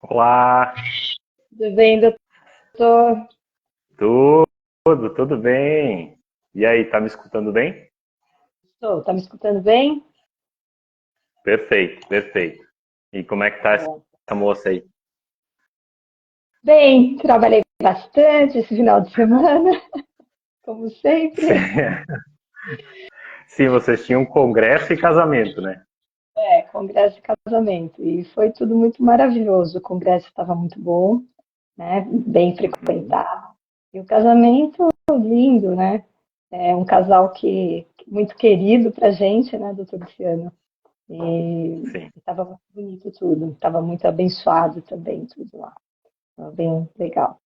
Olá, Tudo bem, doutor? tudo bem? E aí, tá me escutando bem? Estou, tá me escutando bem? Perfeito, perfeito. E como é que tá essa Bom. moça aí? Bem, trabalhei bastante esse final de semana, como sempre. Sim, vocês tinham congresso e casamento, né? É, congresso e casamento. E foi tudo muito maravilhoso. O congresso estava muito bom, né? Bem Uhum. frequentado. E o casamento, lindo, né? É um casal que muito querido pra gente, né, doutor Luciano? E Sim. estava muito bonito tudo. Estava muito abençoado também, tudo lá. Estava bem legal.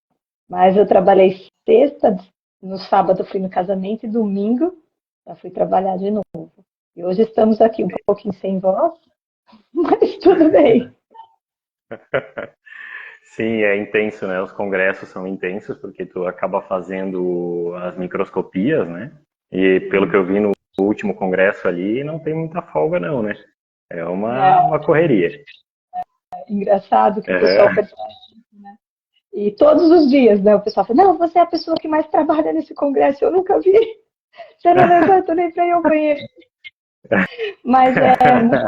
Mas eu trabalhei sexta, no sábado fui no casamento e domingo já fui trabalhar de novo. E hoje estamos aqui um pouquinho sem voz, mas tudo bem. Sim, é intenso, né? Os congressos são intensos porque tu acaba fazendo as microscopias, né? E pelo que Sim. eu vi no último congresso ali, não tem muita folga não, né? É Não, uma correria. é engraçado que o pessoal É. percebe. E todos os dias, né? O pessoal fala, não, você é a pessoa que mais trabalha nesse congresso, eu nunca vi. Você não levanta nem para ir ao banheiro. Mas é muito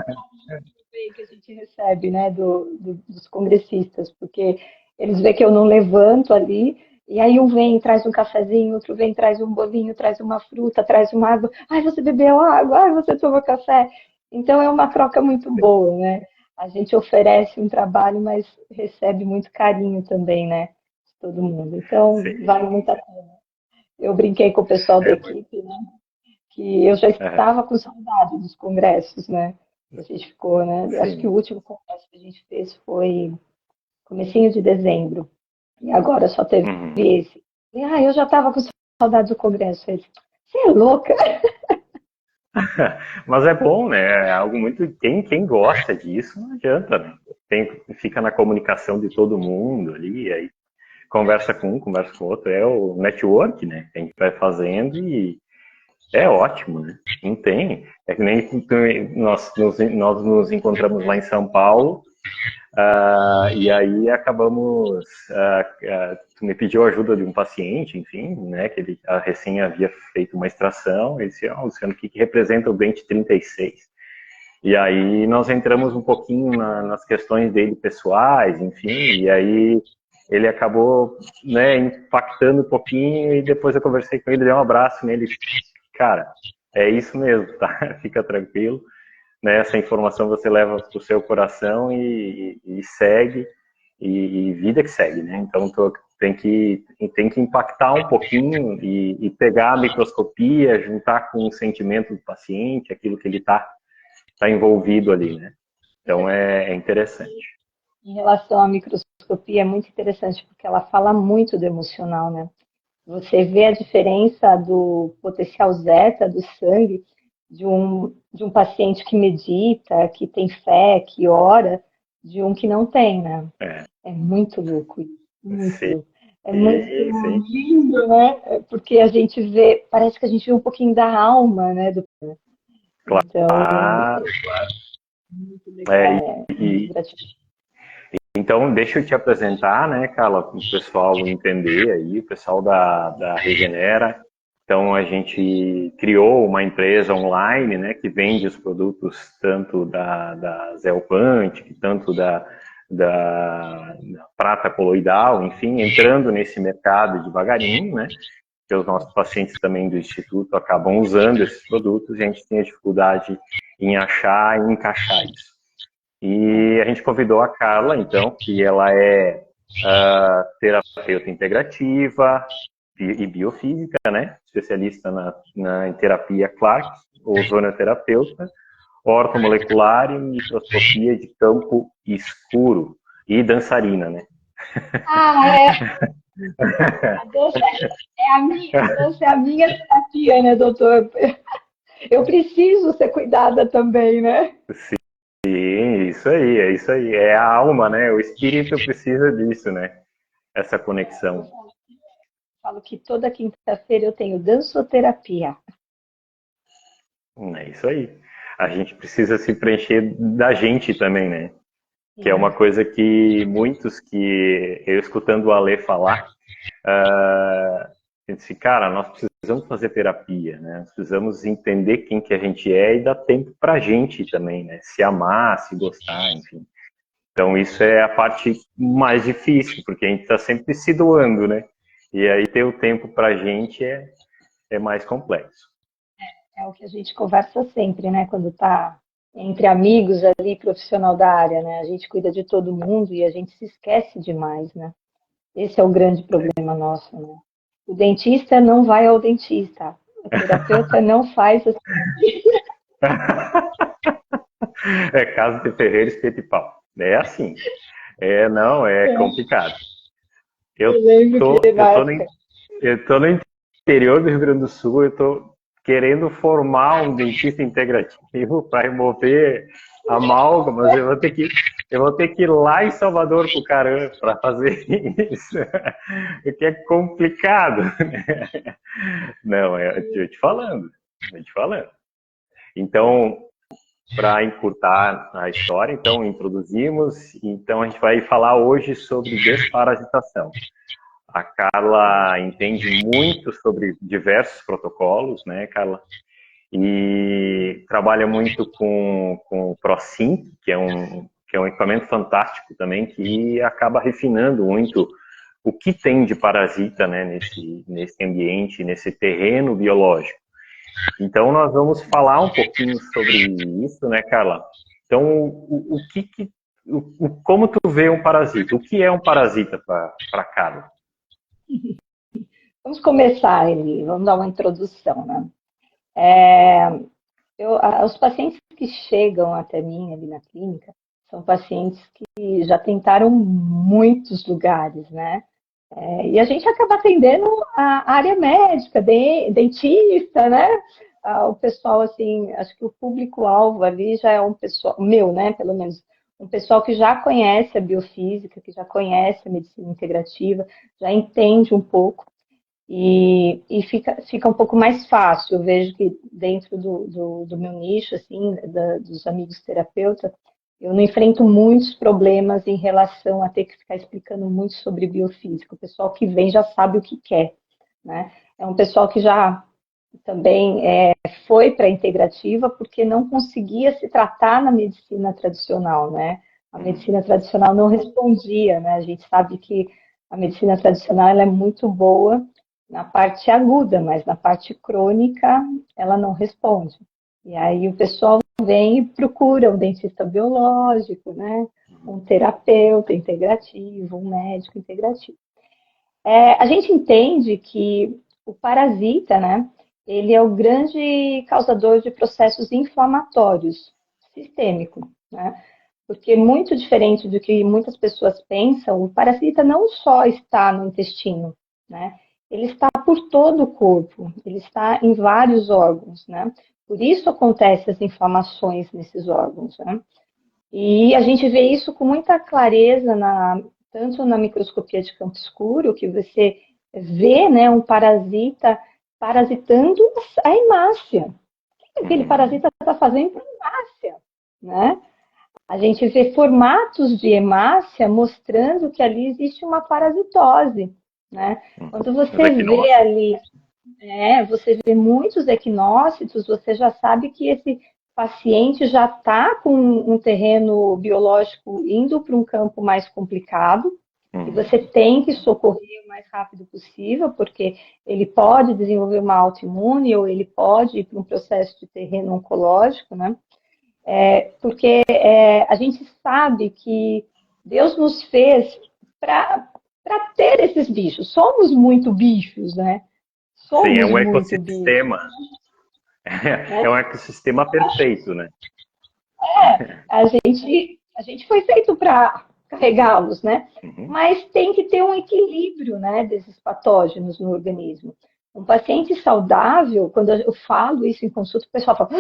bem que a gente recebe, né, dos congressistas, porque eles veem que eu não levanto ali, e aí um vem, traz um cafezinho, outro vem, traz um bolinho, traz uma fruta, traz uma água. Ai, você bebeu água? Ai, você tomou café? Então é uma troca muito boa, né? A gente oferece um trabalho, mas recebe muito carinho também, né? De todo mundo. Então, Sim. vale muito a pena. Eu brinquei com o pessoal da É, equipe, né? Que eu já é, estava com saudade dos congressos, né? A gente ficou, né? Acho que o sim. último congresso que a gente fez foi comecinho de dezembro. E agora só teve Uhum. esse. E, eu já estava com saudade do congresso. Ele, você é louca? Mas é bom, né? É algo muito. Quem gosta disso não adianta, né? Fica na comunicação de todo mundo ali, aí conversa com um, conversa com o outro. É o network, né? Que a gente vai fazendo e é ótimo, né? Não tem. É que nem nós nos encontramos lá em São Paulo. E aí acabamos, tu me pediu ajuda de um paciente, enfim, né, que ele recém havia feito uma extração, ele disse, Luciano, o que representa o dente 36? E aí nós entramos um pouquinho nas questões dele pessoais, enfim, e aí ele acabou, né, impactando um pouquinho, e depois eu conversei com ele, dei um abraço nele, cara, é isso mesmo, tá? Fica tranquilo, né? Essa informação você leva para o seu coração e segue, e vida que segue, né? Então tem que impactar um pouquinho e pegar a microscopia, juntar com o sentimento do paciente, aquilo que ele tá envolvido ali, né? Então é interessante. Em relação à microscopia, é muito interessante, porque ela fala muito do emocional, né? Você vê a diferença do potencial zeta do sangue de um paciente que medita, que tem fé, que ora, de um que não tem, né? É, É muito louco isso, muito sim, louco. É muito sim. lindo, né? Porque a gente vê, parece que a gente vê um pouquinho da alma, né? Então, Claro. muito É, legal, muito e, gratificante. então, deixa eu te apresentar, né, Carla, para o pessoal entender aí, o pessoal da Regenera. Então, a gente criou uma empresa online, né, que vende os produtos tanto da Zelpant, tanto da prata coloidal, enfim, entrando nesse mercado devagarinho, né, que os nossos pacientes também do Instituto acabam usando esses produtos e a gente tem a dificuldade em achar e encaixar isso. E a gente convidou a Carla, então, que ela é terapeuta integrativa e biofísica, né? Especialista em terapia Clark, ozonioterapeuta, ortomolecular e microscopia de campo escuro e dançarina, né? É, a dança a dança é a minha terapia, né, doutor? Eu preciso ser cuidada também, né? Sim, isso aí, é isso aí. É a alma, né? O espírito precisa disso, né? Essa Eu conexão. falo que toda quinta-feira eu tenho dançoterapia. É isso aí. A gente precisa se preencher da gente também, né? que é uma coisa que muitos que eu escutando o Ale falar, eu disse, cara, nós precisamos fazer terapia, né? Nós precisamos entender quem que a gente é e dar tempo pra gente também, né? Se amar, se gostar, enfim. Então isso é a parte mais difícil, porque a gente está sempre se doando, né? E aí ter o tempo pra gente é mais complexo. É o que a gente conversa sempre, né? Quando está entre amigos ali, profissional da área, né? A gente cuida de todo mundo e a gente se esquece demais, né? Esse é o grande problema nosso, né? O dentista não vai ao dentista. O terapeuta não faz as... É casa de ferreiro, espeto e pau. É assim. É, não, é complicado. Eu Eu lembro que tô, eu na tô no, época... eu tô no interior do Rio Grande do Sul, eu tô querendo formar um dentista integrativo para remover amálgamas. Eu vou ter que ir lá em Salvador pro caramba para fazer isso. O que é complicado. Não, eu te falando, eu te falando. Então, para encurtar a história, então introduzimos, então a gente vai falar hoje sobre desparasitação. A Carla entende muito sobre diversos protocolos, né, Carla? E trabalha muito com o ProSync, que é um equipamento fantástico também, que acaba refinando muito o que tem de parasita, né, nesse ambiente, nesse terreno biológico. Então, nós vamos falar um pouquinho sobre isso, né, Carla? Então, como tu vê um parasita? O que é um parasita para Carla? Vamos começar, Eli, vamos dar uma introdução, né? Os pacientes que chegam até mim ali na clínica são pacientes que já tentaram muitos lugares, né? E a gente acaba atendendo a área médica, dentista, né? O pessoal, assim, acho que o público-alvo ali já é um pessoal, meu, né, pelo menos, um pessoal que já conhece a biofísica, que já conhece a medicina integrativa, já entende um pouco e fica um pouco mais fácil. Eu vejo que dentro do meu nicho, assim, dos amigos terapeutas, eu não enfrento muitos problemas em relação a ter que ficar explicando muito sobre biofísica. O pessoal que vem já sabe o que quer, né? É um pessoal que já também foi para a integrativa porque não conseguia se tratar na medicina tradicional, né? A medicina tradicional não respondia, né? A gente sabe que a medicina tradicional ela é muito boa na parte aguda, mas na parte crônica ela não responde. E aí o pessoal vem e procura um dentista biológico, né? Um terapeuta integrativo, um médico integrativo. A gente entende que o parasita, né? Ele é o grande causador de processos inflamatórios sistêmicos, né? Porque muito diferente do que muitas pessoas pensam, o parasita não só está no intestino, né? Ele está por todo o corpo, ele está em vários órgãos, né? Por isso acontecem as inflamações nesses órgãos, né? E a gente vê isso com muita clareza tanto na microscopia de campo escuro, que você vê, né, um parasita parasitando a hemácia. O que aquele parasita está fazendo para a hemácia, né? A gente vê formatos de hemácia mostrando que ali existe uma parasitose, né? Quando você vê ali, você vê muitos equinócitos, você já sabe que esse paciente já está com um terreno biológico indo para um campo mais complicado, e você tem que socorrer o mais rápido possível, porque ele pode desenvolver uma autoimune ou ele pode ir para um processo de terreno oncológico, né? Porque a gente sabe que Deus nos fez para ter esses bichos. Somos muito bichos, né? Sim, é Somos um muito bichos. ecossistema. É um ecossistema perfeito, né? A gente foi feito para carregá-los, né? Mas tem que ter um equilíbrio, né, desses patógenos no organismo. Um paciente saudável, quando eu falo isso em consulta, o pessoal fala: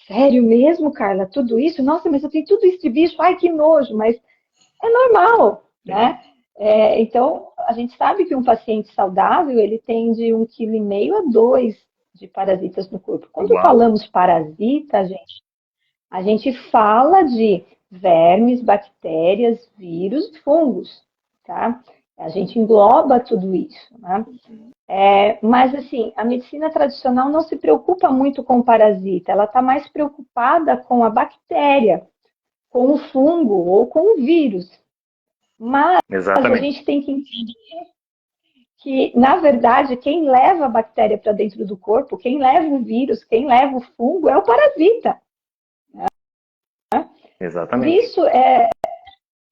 sério mesmo, Carla? Tudo isso? Nossa, mas eu tenho tudo isso de bicho, ai que nojo, mas é normal, né? Então, a gente sabe que um paciente saudável, ele tem de 1,5 kg a 2 de parasitas no corpo. Quando Uau. falamos parasita, a gente fala de vermes, bactérias, vírus e fungos, tá? A gente engloba tudo isso, né? Mas, assim, a medicina tradicional não se preocupa muito com o parasita, ela está mais preocupada com a bactéria, com o fungo ou com o vírus. Mas a Exatamente. gente tem que entender que, na verdade, quem leva a bactéria para dentro do corpo, quem leva o vírus, quem leva o fungo é o parasita. Por Exatamente. isso é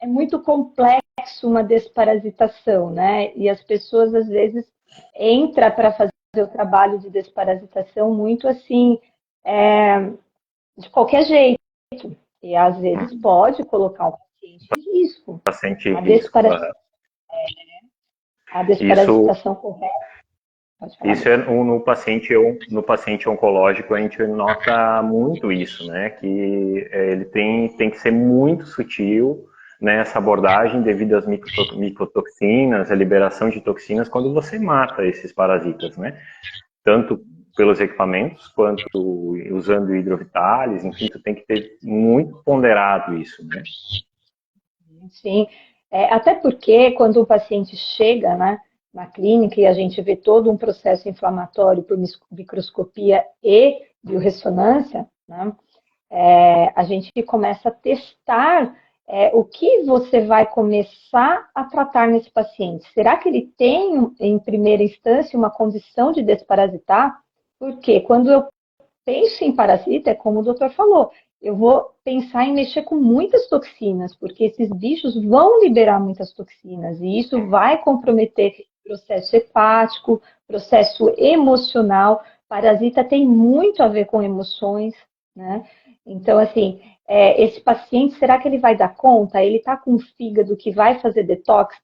muito complexo uma desparasitação, né? E as pessoas, às vezes, entram para fazer o trabalho de desparasitação muito assim, de qualquer jeito. E, às vezes, pode colocar o paciente em risco. Paciente em A, risco. desparas... a Isso, desparasitação correta. Pode falar, isso Bruno. é no paciente oncológico, a gente nota muito isso, né? Que ele tem que ser muito sutil nessa abordagem devido às micotoxinas, a liberação de toxinas, quando você mata esses parasitas, né? Tanto pelos equipamentos, quanto usando hidrovitales, enfim, tu tem que ter muito ponderado isso, né? Sim, até porque quando o paciente chega, né, na clínica e a gente vê todo um processo inflamatório por microscopia e biorressonância, né, a gente começa a testar o que você vai começar a tratar nesse paciente. Será que ele tem, em primeira instância, uma condição de desparasitar? Porque quando eu penso em parasita, é como o doutor falou, eu vou pensar em mexer com muitas toxinas, porque esses bichos vão liberar muitas toxinas, e isso vai comprometer processo hepático, processo emocional. Parasita tem muito a ver com emoções, né? Então, assim, esse paciente, será que ele vai dar conta? Ele está com um fígado que vai fazer detox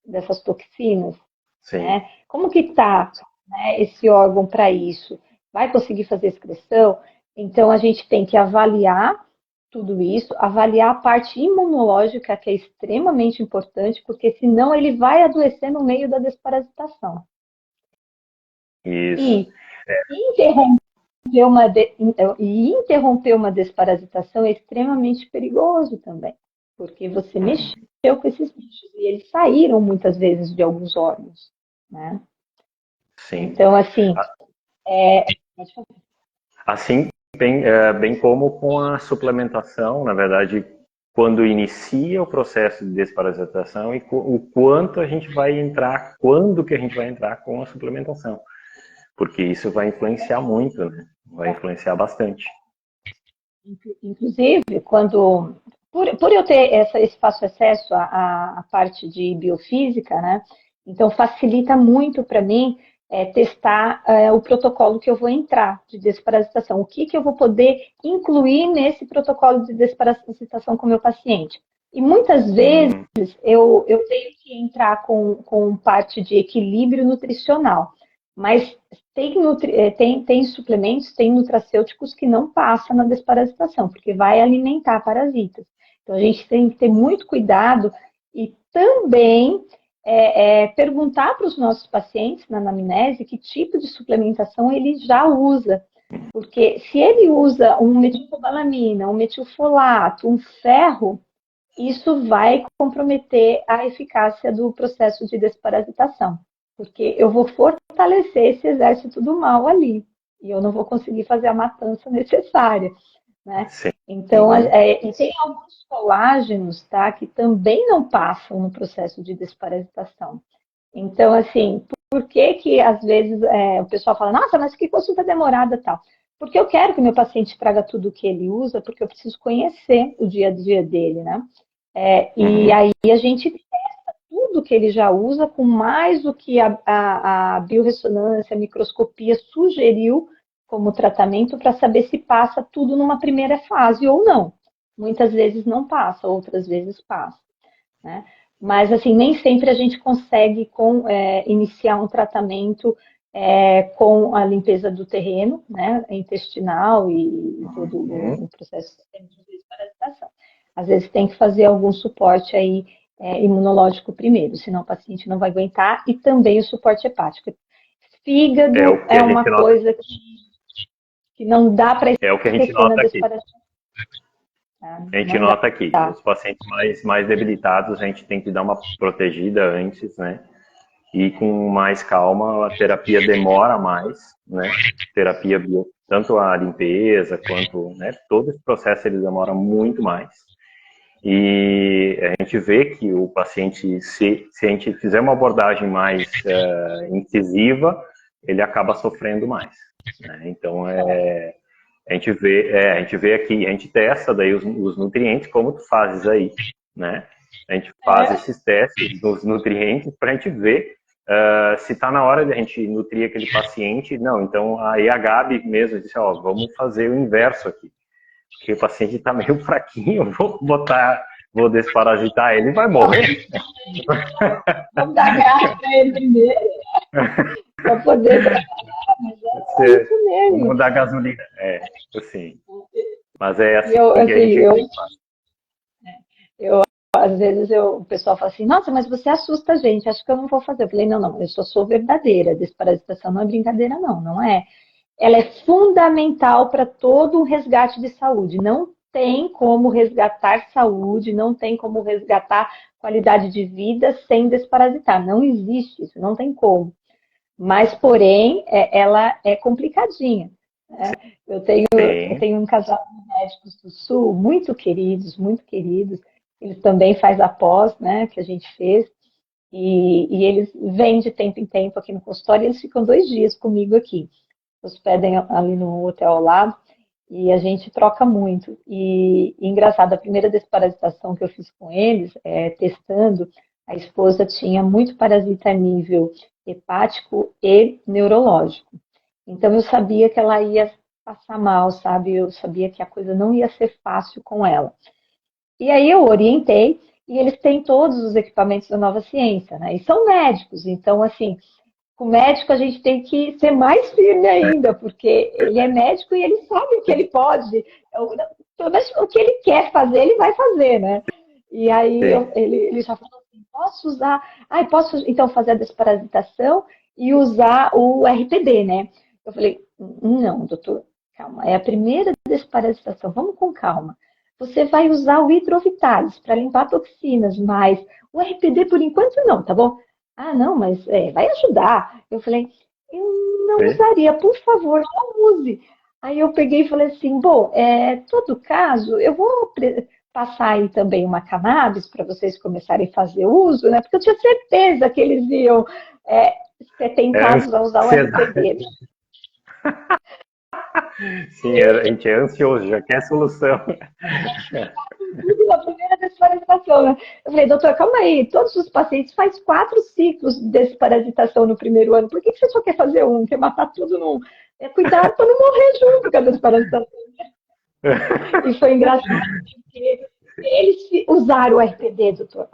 dessas toxinas? Sim. Né? Como que está, né, esse órgão para isso? Vai conseguir fazer excreção? Então, a gente tem que avaliar tudo isso, avaliar a parte imunológica, que é extremamente importante, porque senão ele vai adoecer no meio da desparasitação. Isso. E interromper interromper uma desparasitação é extremamente perigoso também, porque você mexeu com esses bichos e eles saíram muitas vezes de alguns órgãos, né? Sim. Então, assim, pode falar. Assim, bem como com a suplementação, na verdade, quando inicia o processo de desparasitação e o quanto a gente vai entrar, quando que a gente vai entrar com a suplementação. Porque isso vai influenciar muito, né? Vai influenciar bastante. Inclusive, por eu ter esse fácil acesso à parte de biofísica, né? Então facilita muito para mim testar o protocolo que eu vou entrar de desparasitação. O que eu vou poder incluir nesse protocolo de desparasitação com o meu paciente. E muitas vezes eu tenho que entrar com parte de equilíbrio nutricional. Mas tem suplementos, tem nutracêuticos que não passam na desparasitação, porque vai alimentar parasitas. Então, a gente tem que ter muito cuidado e também perguntar para os nossos pacientes na anamnese que tipo de suplementação ele já usa. Porque se ele usa um metilcobalamina, um metilfolato, um ferro, isso vai comprometer a eficácia do processo de desparasitação, porque eu vou fortalecer esse exército do mal ali, e eu não vou conseguir fazer a matança necessária, né? Sim. Então, e tem alguns colágenos, tá, que também não passam no processo de desparasitação. Então, assim, por que às vezes o pessoal fala, nossa, mas que consulta demorada tal? Porque eu quero que meu paciente traga tudo o que ele usa, porque eu preciso conhecer o dia a dia dele, né? E aí a gente testa tudo que ele já usa com mais do que a biorressonância, a microscopia sugeriu como tratamento para saber se passa tudo numa primeira fase ou não. Muitas vezes não passa, outras vezes passa, né? Mas, assim, nem sempre a gente consegue iniciar um tratamento com a limpeza do terreno, né, intestinal e todo o processo de desparasitação. Às vezes tem que fazer algum suporte aí imunológico primeiro, senão o paciente não vai aguentar, e também o suporte hepático. Fígado O que é a uma gente nota, coisa que não dá para é o que a gente esquecer na nota aqui. desparasitação. A gente nota aqui, os pacientes mais debilitados, a gente tem que dar uma protegida antes, né? E com mais calma, a terapia demora mais, né? Terapia tanto a limpeza quanto, né? Todo esse processo ele demora muito mais. E a gente vê que o paciente, se a gente fizer uma abordagem mais incisiva, ele acaba sofrendo mais, né? Então, a gente vê aqui, a gente testa daí os nutrientes, como tu fazes aí, né? A gente faz esses testes dos nutrientes para a gente ver se está na hora de a gente nutrir aquele paciente. Não, então aí a Gabi mesmo disse, ó, vamos fazer o inverso aqui. Porque o paciente está meio fraquinho, vou desparasitar ele, vai morrer. Vamos dar gás para ele primeiro, para poder... isso mesmo. Vamos dar gasolina. Assim. Mas é assim às vezes o pessoal fala assim, nossa, mas você assusta a gente, acho que eu não vou fazer. Eu falei, não, eu sou verdadeira, desparasitação não é brincadeira, não é. Ela é fundamental para todo o resgate de saúde. Não tem como resgatar saúde, não tem como resgatar qualidade de vida sem desparasitar. Não existe isso, não tem como. Mas, porém, ela é complicadinha, né? Eu tenho um casal de médicos do Sul, muito queridos, eles também fazem a pós, né, que a gente fez, e eles vêm de tempo em tempo aqui no consultório, e eles ficam 2 dias comigo aqui, hospedem ali no hotel ao lado, e a gente troca muito. E engraçado, a primeira desparasitação que eu fiz com eles, testando, a esposa tinha muito parasita a nível hepático e neurológico. Então eu sabia que ela ia passar mal, sabe? Eu sabia que a coisa não ia ser fácil com ela. E aí eu orientei, e eles têm todos os equipamentos da nova ciência, né? E são médicos, então assim, com o médico a gente tem que ser mais firme ainda, porque ele é médico e ele sabe o que ele pode, pelo menos o que ele quer fazer, ele vai fazer, né? E aí ele já falou assim, posso então fazer a desparasitação e usar o RPD, né? Eu falei, não, doutor, calma, é a primeira desparasitação, vamos com calma. Você vai usar o hidrovitalis para limpar toxinas, mas o RPD por enquanto não, tá bom? Ah, não, mas vai ajudar. Eu falei, eu não usaria, por favor, não use. Aí eu peguei e falei assim, bom, todo caso, eu vou passar aí também uma cannabis para vocês começarem a fazer uso, né? Porque eu tinha certeza que eles iam ser tentados a usar o RPD. Sim, a gente é ansioso, já quer solução. Na primeira desparasitação, né? Eu falei, doutor, calma aí, todos os pacientes fazem 4 ciclos de desparasitação no primeiro ano, por que você só quer fazer um? Quer matar tudo num? Cuidado para não morrer junto com a desparasitação. E foi engraçado, porque eles usaram o RPD, doutor.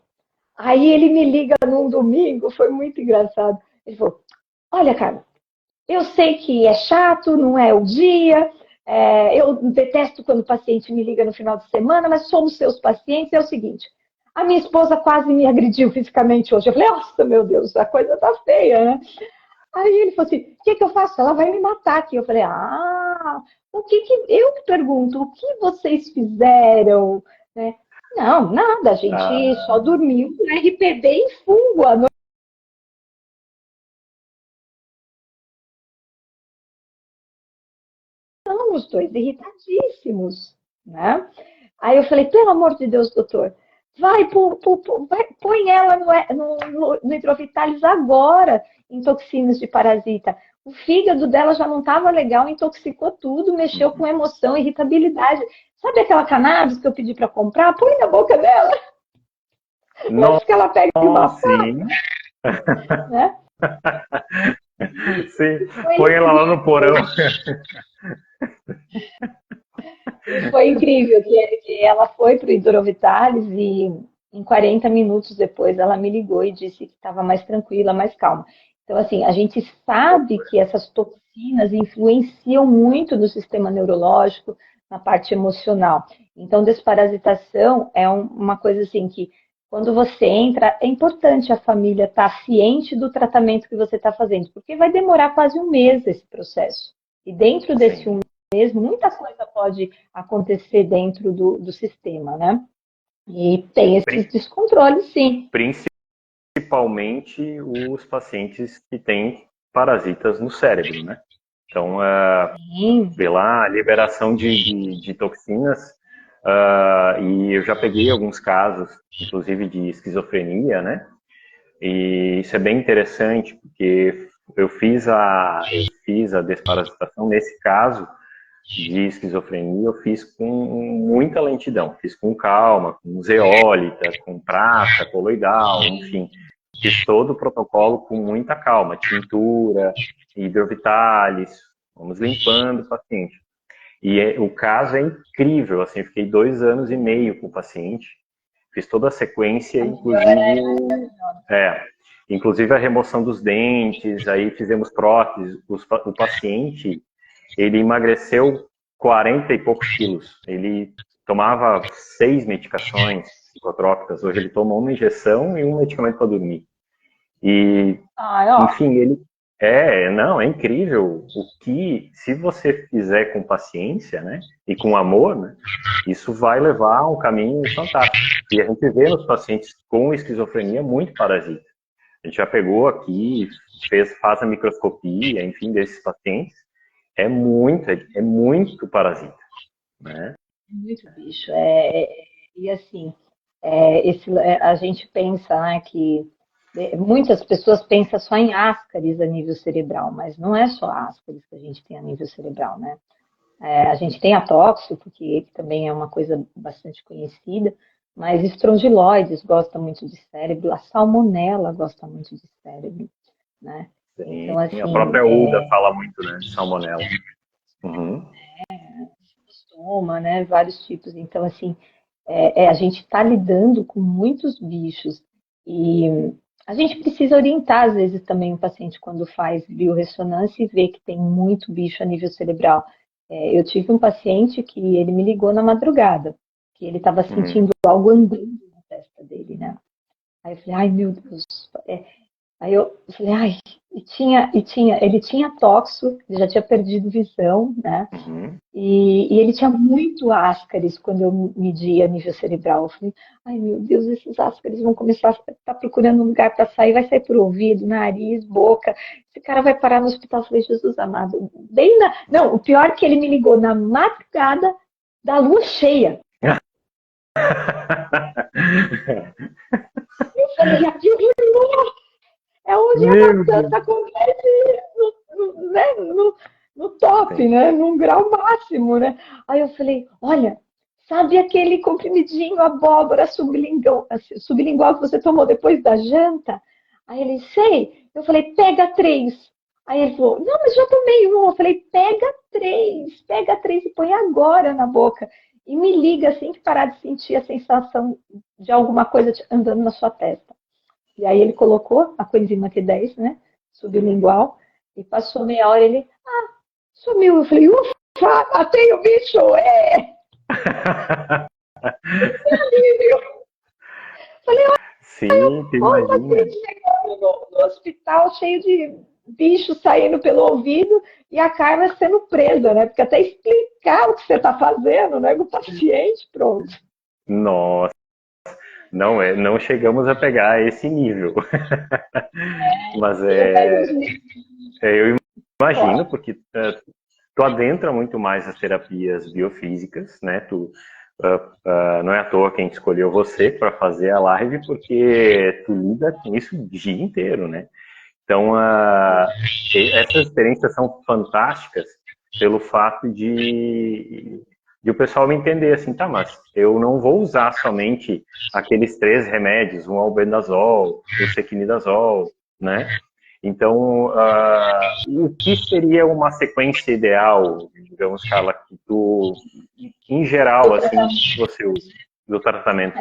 Aí ele me liga num domingo, foi muito engraçado. Ele falou, olha, cara, eu sei que é chato, não é o dia, eu detesto quando o paciente me liga no final de semana, mas somos seus pacientes, é o seguinte, a minha esposa quase me agrediu fisicamente hoje. Eu falei, nossa, meu Deus, a coisa tá feia, né? Aí ele falou assim, o que eu faço? Ela vai me matar aqui. Eu falei, eu pergunto, o que vocês fizeram? Né? Não, nada, a gente só dormiu com RPD em fungo à noite. Os 2 irritadíssimos, né? Aí eu falei, pelo amor de Deus, doutor, põe ela no hidrovitalis agora, em toxinas de parasita. O fígado dela já não estava legal, intoxicou tudo, mexeu com emoção, irritabilidade. Sabe aquela cannabis que eu pedi para comprar? Põe na boca dela. Antes que ela pegue uma sim. Né? Sim, põe ela lá no porão. Foi incrível que ela foi para o hidrovitalis e em 40 minutos depois ela me ligou e disse que estava mais tranquila, mais calma. Então, assim, a gente sabe que essas toxinas influenciam muito no sistema neurológico, na parte emocional. Então, desparasitação é uma coisa assim que, quando você entra, é importante a família estar ciente do tratamento que você está fazendo, porque vai demorar quase 1 mês esse processo. E dentro desse 1 mesmo, muita coisa pode acontecer dentro do sistema, né? E tem esses descontroles, sim. Principalmente os pacientes que têm parasitas no cérebro, né? Então, pela liberação de toxinas, e eu já peguei alguns casos, inclusive de esquizofrenia, né? E isso é bem interessante, porque eu fiz a desparasitação, nesse caso de esquizofrenia, eu fiz com muita lentidão, fiz com calma, com zeólita, com prata, coloidal, enfim, fiz todo o protocolo com muita calma, tintura, hidrovitalis, vamos limpando o paciente. E o caso é incrível, assim, eu fiquei 2 anos e meio com o paciente, fiz toda a sequência, inclusive a remoção dos dentes, aí fizemos próteses, o paciente, ele emagreceu 40 e poucos quilos, ele tomava 6 medicações psicotrópicas, hoje ele toma uma injeção e um medicamento para dormir. E, enfim, não, é incrível o que, se você fizer com paciência, né, e com amor, né, isso vai levar a um caminho fantástico. E a gente vê nos pacientes com esquizofrenia muito parasita. A gente já pegou aqui, faz a microscopia, enfim, desses pacientes, é muito parasita, né? Muito bicho. E assim, a gente pensa, né, que muitas pessoas pensam só em ascaris a nível cerebral, mas não é só ascaris que a gente tem a nível cerebral, né? A gente tem a tóxico, que também é uma coisa bastante conhecida, mas estrongiloides gosta muito de cérebro, a salmonela gosta muito de cérebro, né? Sim, Então, assim, a própria UDA fala muito, né, de salmonela. Uhum. Estoma, né? Vários tipos. Então, assim, a gente está lidando com muitos bichos e a gente precisa orientar, às vezes, também o paciente quando faz biorressonância e vê que tem muito bicho a nível cerebral. Eu tive um paciente que ele me ligou na madrugada, que ele estava sentindo algo andando na testa dele, né? Aí eu falei, ai meu Deus. Aí eu falei, ai, ele tinha toxo, ele já tinha perdido visão, né? E ele tinha muito ascaris quando eu media nível cerebral. Eu falei, ai meu Deus, esses ascaris vão começar a estar procurando um lugar para sair, vai sair por ouvido, nariz, boca. Esse cara vai parar no hospital. Eu falei, Jesus amado. Não, o pior é que ele me ligou na madrugada da lua cheia. Eu falei, é onde a maçã acontece no top, né? Num grau máximo, né? Aí eu falei, olha, sabe aquele comprimidinho abóbora sublingual que você tomou depois da janta? Aí ele, sei. Eu falei, pega 3. Aí ele falou, não, mas já tomei um. Eu falei, pega 3 e põe agora na boca. E me liga assim que parar de sentir a sensação de alguma coisa andando na sua testa. E aí ele colocou a coenzima Q10, né, sublingual, e passou meia hora ele, sumiu. Eu falei, ufa, matei o bicho, Que alívio. Falei, sim, olha, imagina. chegando no hospital cheio de bicho saindo pelo ouvido e a Carla sendo presa, né? Porque até explicar o que você está fazendo, né? Com o paciente, pronto. Nossa. Não chegamos a pegar esse nível. Mas eu imagino, porque tu adentra muito mais as terapias biofísicas, né? Não é à toa quem escolheu você para fazer a live, porque tu lida com isso o dia inteiro, né? Então, essas experiências são fantásticas pelo fato de o pessoal me entender assim, tá, mas eu não vou usar somente aqueles 3 remédios, um albendazol, o sequinidazol, né? Então, o que seria uma sequência ideal, digamos, Carla, que tu, em geral, assim, você usa do tratamento?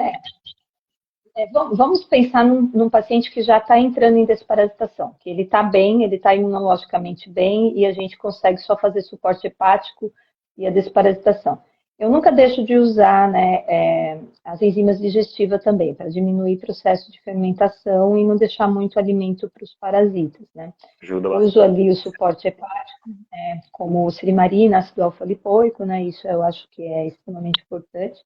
Vamos pensar num paciente que já está entrando em desparasitação, que ele está bem, ele está imunologicamente bem e a gente consegue só fazer suporte hepático e a desparasitação. Eu nunca deixo de usar, né, as enzimas digestivas também, para diminuir o processo de fermentação e não deixar muito alimento para os parasitas, né? Ajuda Uso bastante. ali o suporte hepático, como o silimarina, ácido alfa-lipoico, né? Isso eu acho que é extremamente importante.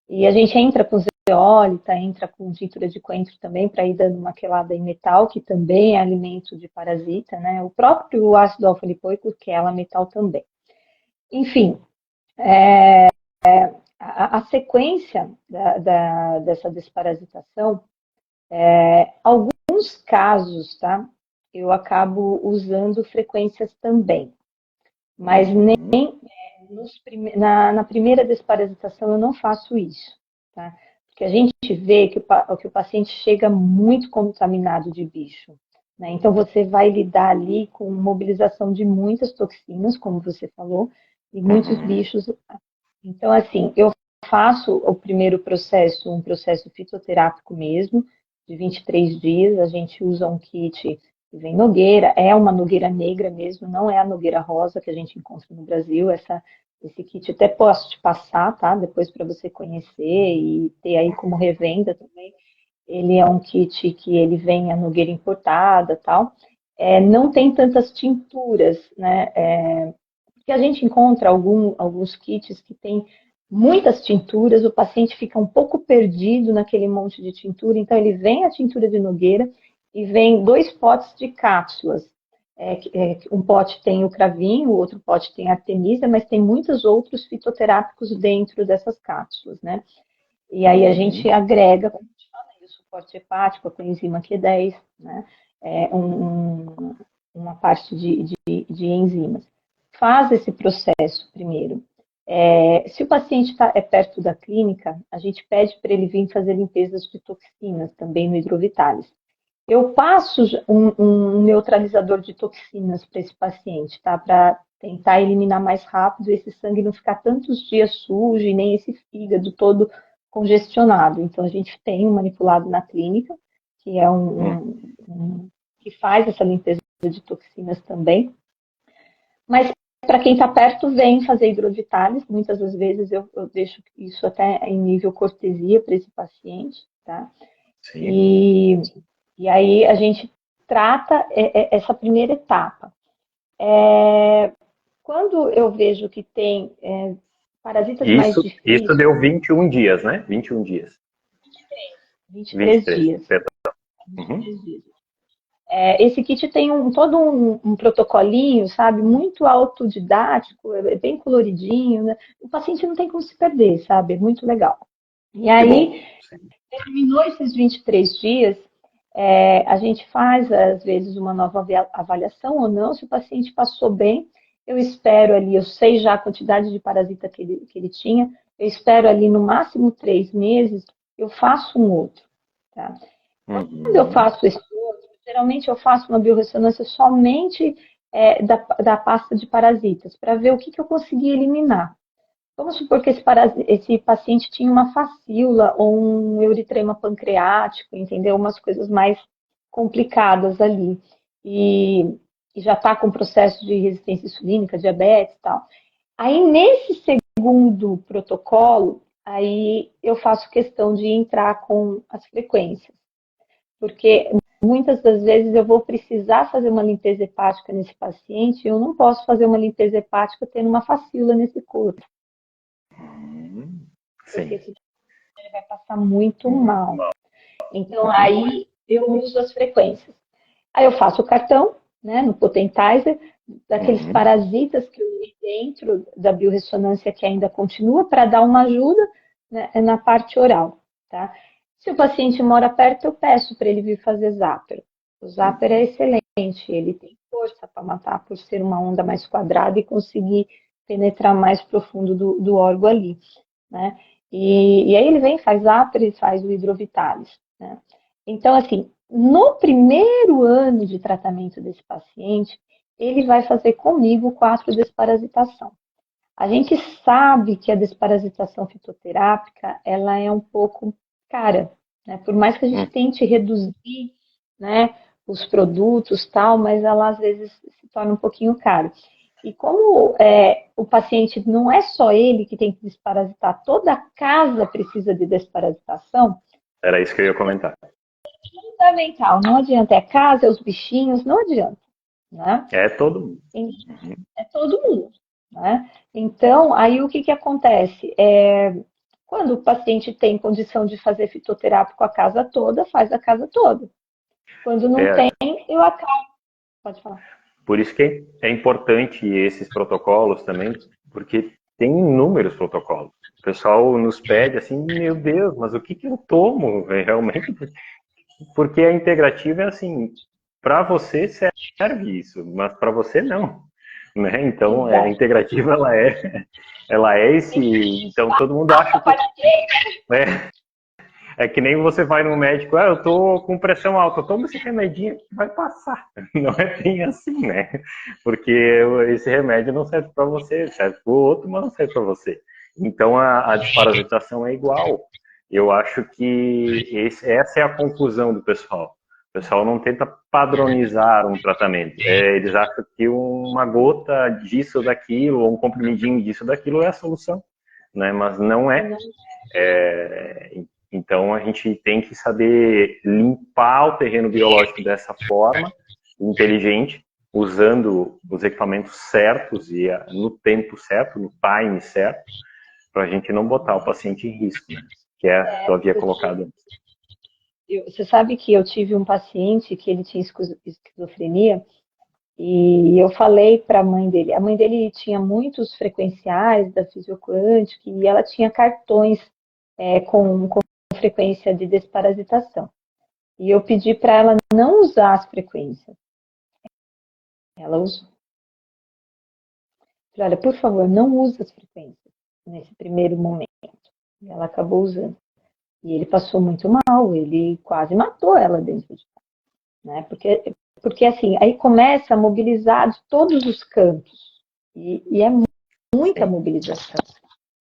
E a gente entra com zeólita, entra com tintura de coentro também, para ir dando uma quelada em metal, que também é alimento de parasita, né? O próprio ácido alfa-lipoico, que é ela metal também. Enfim, a sequência dessa desparasitação, alguns casos, tá? Eu acabo usando frequências também, mas nem na primeira desparasitação eu não faço isso, tá? Porque a gente vê que o paciente chega muito contaminado de bicho, né? Então você vai lidar ali com mobilização de muitas toxinas, como você falou, e muitos bichos. Então, assim, eu faço o primeiro processo, um processo fitoterápico mesmo, de 23 dias. A gente usa um kit que vem nogueira, é uma nogueira negra mesmo, não é a nogueira rosa que a gente encontra no Brasil. Esse kit até posso te passar, tá? Depois para você conhecer e ter aí como revenda também. Ele é um kit que ele vem a nogueira importada, tal. Não tem tantas tinturas, né? Porque a gente encontra alguns kits que tem muitas tinturas, o paciente fica um pouco perdido naquele monte de tintura, então ele vem a tintura de nogueira e vem 2 potes de cápsulas. Um pote tem o cravinho, o outro pote tem a artemisia, mas tem muitos outros fitoterápicos dentro dessas cápsulas, né? E aí a gente agrega, como eu te falei, o suporte hepático, a coenzima Q10, né? Uma parte de enzimas. Faz esse processo primeiro. Se o paciente é perto da clínica, a gente pede para ele vir fazer limpezas de toxinas também no hidrovitalis. Eu passo um neutralizador de toxinas para esse paciente, tá? Para tentar eliminar mais rápido esse sangue não ficar tantos dias sujo e nem esse fígado todo congestionado. Então a gente tem um manipulado na clínica, que é que faz essa limpeza de toxinas também. Mas para quem está perto, vem fazer hidrovitalis. Muitas das vezes eu deixo isso até em nível cortesia para esse paciente, tá? Sim. E aí a gente trata essa primeira etapa. Quando eu vejo que tem parasitas mais Isso difíceis, deu 21 dias, né? 21 dias. 23 23. dias. Perdão. 23 dias. Esse kit tem todo um protocolinho, sabe? Muito autodidático, é bem coloridinho, né? O paciente não tem como se perder, sabe? É muito legal. E Que bom. aí, terminou esses 23 dias, a gente faz, às vezes, uma nova avaliação ou não. Se o paciente passou bem, eu espero ali, eu sei já a quantidade de parasita que ele tinha, eu espero ali no máximo 3 meses, eu faço um outro, tá? Quando eu faço esse outro, geralmente eu faço uma biorressonância somente da pasta de parasitas, para ver o que eu consegui eliminar. Vamos supor que esse paciente tinha uma facíola ou um euritrema pancreático, entendeu? Umas coisas mais complicadas ali. E já está com processo de resistência insulínica, diabetes e tal. Aí, nesse segundo protocolo, aí eu faço questão de entrar com as frequências. Porque muitas das vezes eu vou precisar fazer uma limpeza hepática nesse paciente e eu não posso fazer uma limpeza hepática tendo uma facíola nesse corpo. Porque Sim. ele vai passar muito mal. Então, aí eu uso as frequências. Aí eu faço o cartão, né, no Potentizer, daqueles parasitas que eu vi dentro da biorressonância que ainda continua, para dar uma ajuda, né, na parte oral, tá? Se o paciente mora perto, eu peço para ele vir fazer zapper. O zapper é excelente, ele tem força para matar por ser uma onda mais quadrada e conseguir penetrar mais profundo do órgão ali, né? E aí ele vem, faz zapper e faz o hidrovitalis, né? Então, assim, no primeiro ano de tratamento desse paciente, ele vai fazer comigo 4 desparasitação. A gente sabe que a desparasitação fitoterápica, ela é um pouco cara, né? Por mais que a gente tente reduzir, né, os produtos tal, mas ela às vezes se torna um pouquinho cara. E como o paciente não é só ele que tem que desparasitar, toda a casa precisa de desparasitação, Era isso que eu ia comentar. fundamental. Não adianta, é a casa, é os bichinhos, não adianta. Né? É todo mundo. É todo mundo. Né? Então, aí o que acontece? Quando o paciente tem condição de fazer fitoterápico a casa toda, faz a casa toda. Quando não tem, eu acabo. Pode falar. Por isso que é importante esses protocolos também, porque tem inúmeros protocolos. O pessoal nos pede assim, meu Deus, mas o que eu tomo realmente? Porque a integrativa é assim, para você serve isso, mas para você não. Né? Então, a integrativa, ela é esse... Então, todo mundo acha que... É que nem você vai no médico, eu tô com pressão alta, toma esse remedinho que vai passar. Não é bem assim, né? Porque esse remédio não serve para você, serve para o outro, mas não serve para você. Então a desparasitação é igual. Eu acho que essa é a confusão do pessoal. O pessoal não tenta padronizar um tratamento. Eles acham que uma gota disso ou daquilo, ou um comprimidinho disso ou daquilo é a solução. Né? Mas não é. Então, a gente tem que saber limpar o terreno biológico dessa forma, inteligente, usando os equipamentos certos e no tempo certo, no time certo, para a gente não botar o paciente em risco, né? Que é o que eu havia colocado antes. Você sabe que eu tive um paciente que ele tinha esquizofrenia e eu falei para a mãe dele tinha muitos frequenciais da fisioquântica e ela tinha cartões com frequência de desparasitação. E eu pedi para ela não usar as frequências. Ela usou. Falei, olha, por favor, não use as frequências nesse primeiro momento. E ela acabou usando. E ele passou muito mal, ele quase matou ela dentro de casa. Né? Porque assim, aí começa a mobilizar de todos os cantos. E é muita mobilização.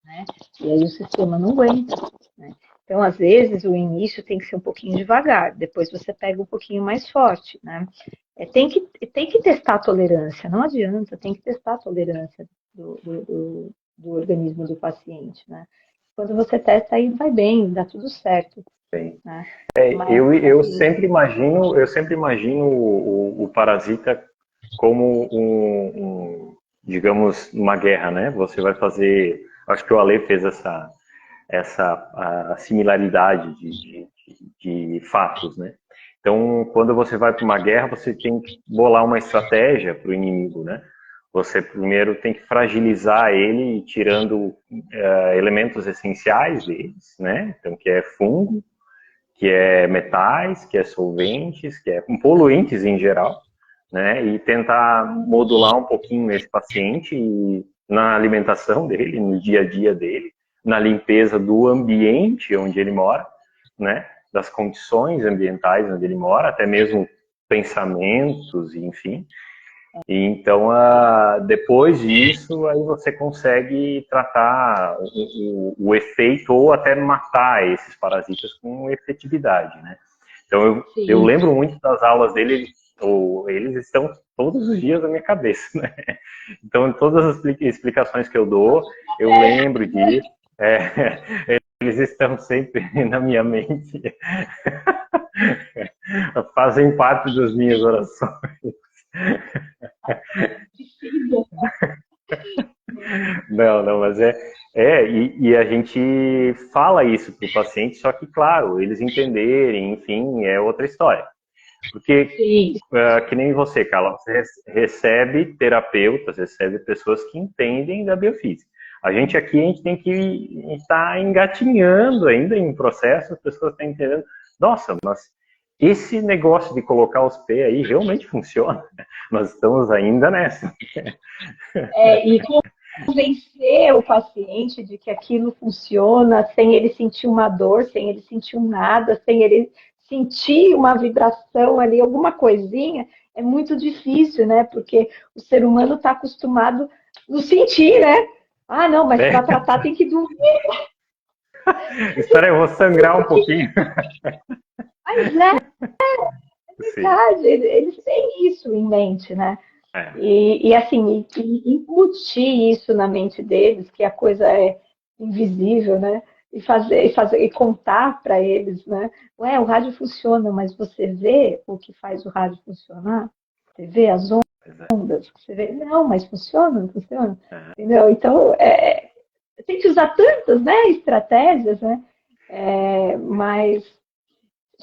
Né? E aí o sistema não aguenta. Né? Então, às vezes, o início tem que ser um pouquinho devagar, depois você pega um pouquinho mais forte, né? Tem que testar a tolerância, não adianta, tem que testar a tolerância do organismo do paciente, né? Quando você testa, aí vai bem, dá tudo certo. Né? Eu sempre imagino o parasita como digamos, uma guerra, né? Você vai fazer, acho que o Ale fez essa a similaridade de fatos, né? Então, quando você vai para uma guerra, você tem que bolar uma estratégia para o inimigo, né? Você primeiro tem que fragilizar ele, tirando elementos essenciais deles, né? Então, que é fungo, que é metais, que é solventes, que é poluentes em geral, né? E tentar modular um pouquinho esse paciente na alimentação dele, no dia a dia dele, na limpeza do ambiente onde ele mora, né? Das condições ambientais onde ele mora, até mesmo pensamentos, enfim. E então, depois disso, aí você consegue tratar o efeito ou até matar esses parasitas com efetividade, né? Então, eu lembro muito das aulas dele, eles estão todos os dias na minha cabeça, né? Então, todas as explicações que eu dou, eu lembro disso. Eles estão sempre na minha mente. Fazem parte das minhas orações. Não, mas e a gente fala isso para o paciente, só que, claro, eles entenderem, enfim, é outra história. Porque, que nem você, Carla, você recebe terapeutas, recebe pessoas que entendem da biofísica. A gente tem que estar engatinhando ainda em processo, as pessoas estão entendendo, nossa, mas esse negócio de colocar os pés aí realmente funciona. Nós estamos ainda nessa. E convencer o paciente de que aquilo funciona sem ele sentir uma dor, sem ele sentir um nada, sem ele sentir uma vibração ali, alguma coisinha, é muito difícil, né? Porque o ser humano está acostumado a sentir, né? Ah, não, mas para tratar tem que doer. Espera aí, eu vou sangrar um pouquinho. Mas é verdade, eles têm isso em mente, né? É, E assim, e incutir isso na mente deles, que a coisa é invisível, né? E contar para eles, né? Ué, o rádio funciona, mas você vê o que faz o rádio funcionar? Você vê as pois é. ondas? Você vê? Não, mas funciona, não funciona? É. Entendeu? Então, tem que usar tantas, né, estratégias, né? Mas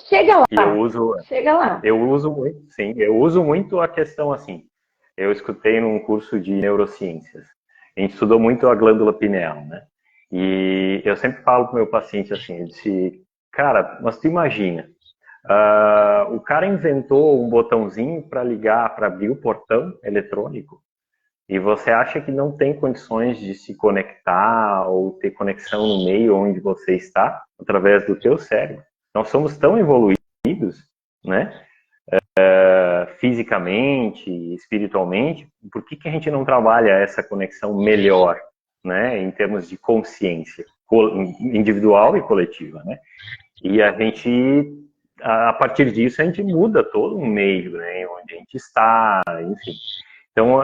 chega E eu lá, uso, chega lá. eu uso muito, sim, eu uso muito a questão assim. Eu escutei num curso de neurociências. A gente estudou muito a glândula pineal, né? E eu sempre falo para o meu paciente assim, eu disse, cara, mas tu imagina, o cara inventou um botãozinho para ligar, para abrir o portão eletrônico, e você acha que não tem condições de se conectar ou ter conexão no meio onde você está, através do teu cérebro. Nós somos tão evoluídos, né? Fisicamente, espiritualmente, por que que a gente não trabalha essa conexão melhor, né? Em termos de consciência individual e coletiva, né? E a gente, a partir disso, a gente muda todo o meio, né? Onde a gente está, enfim. Então,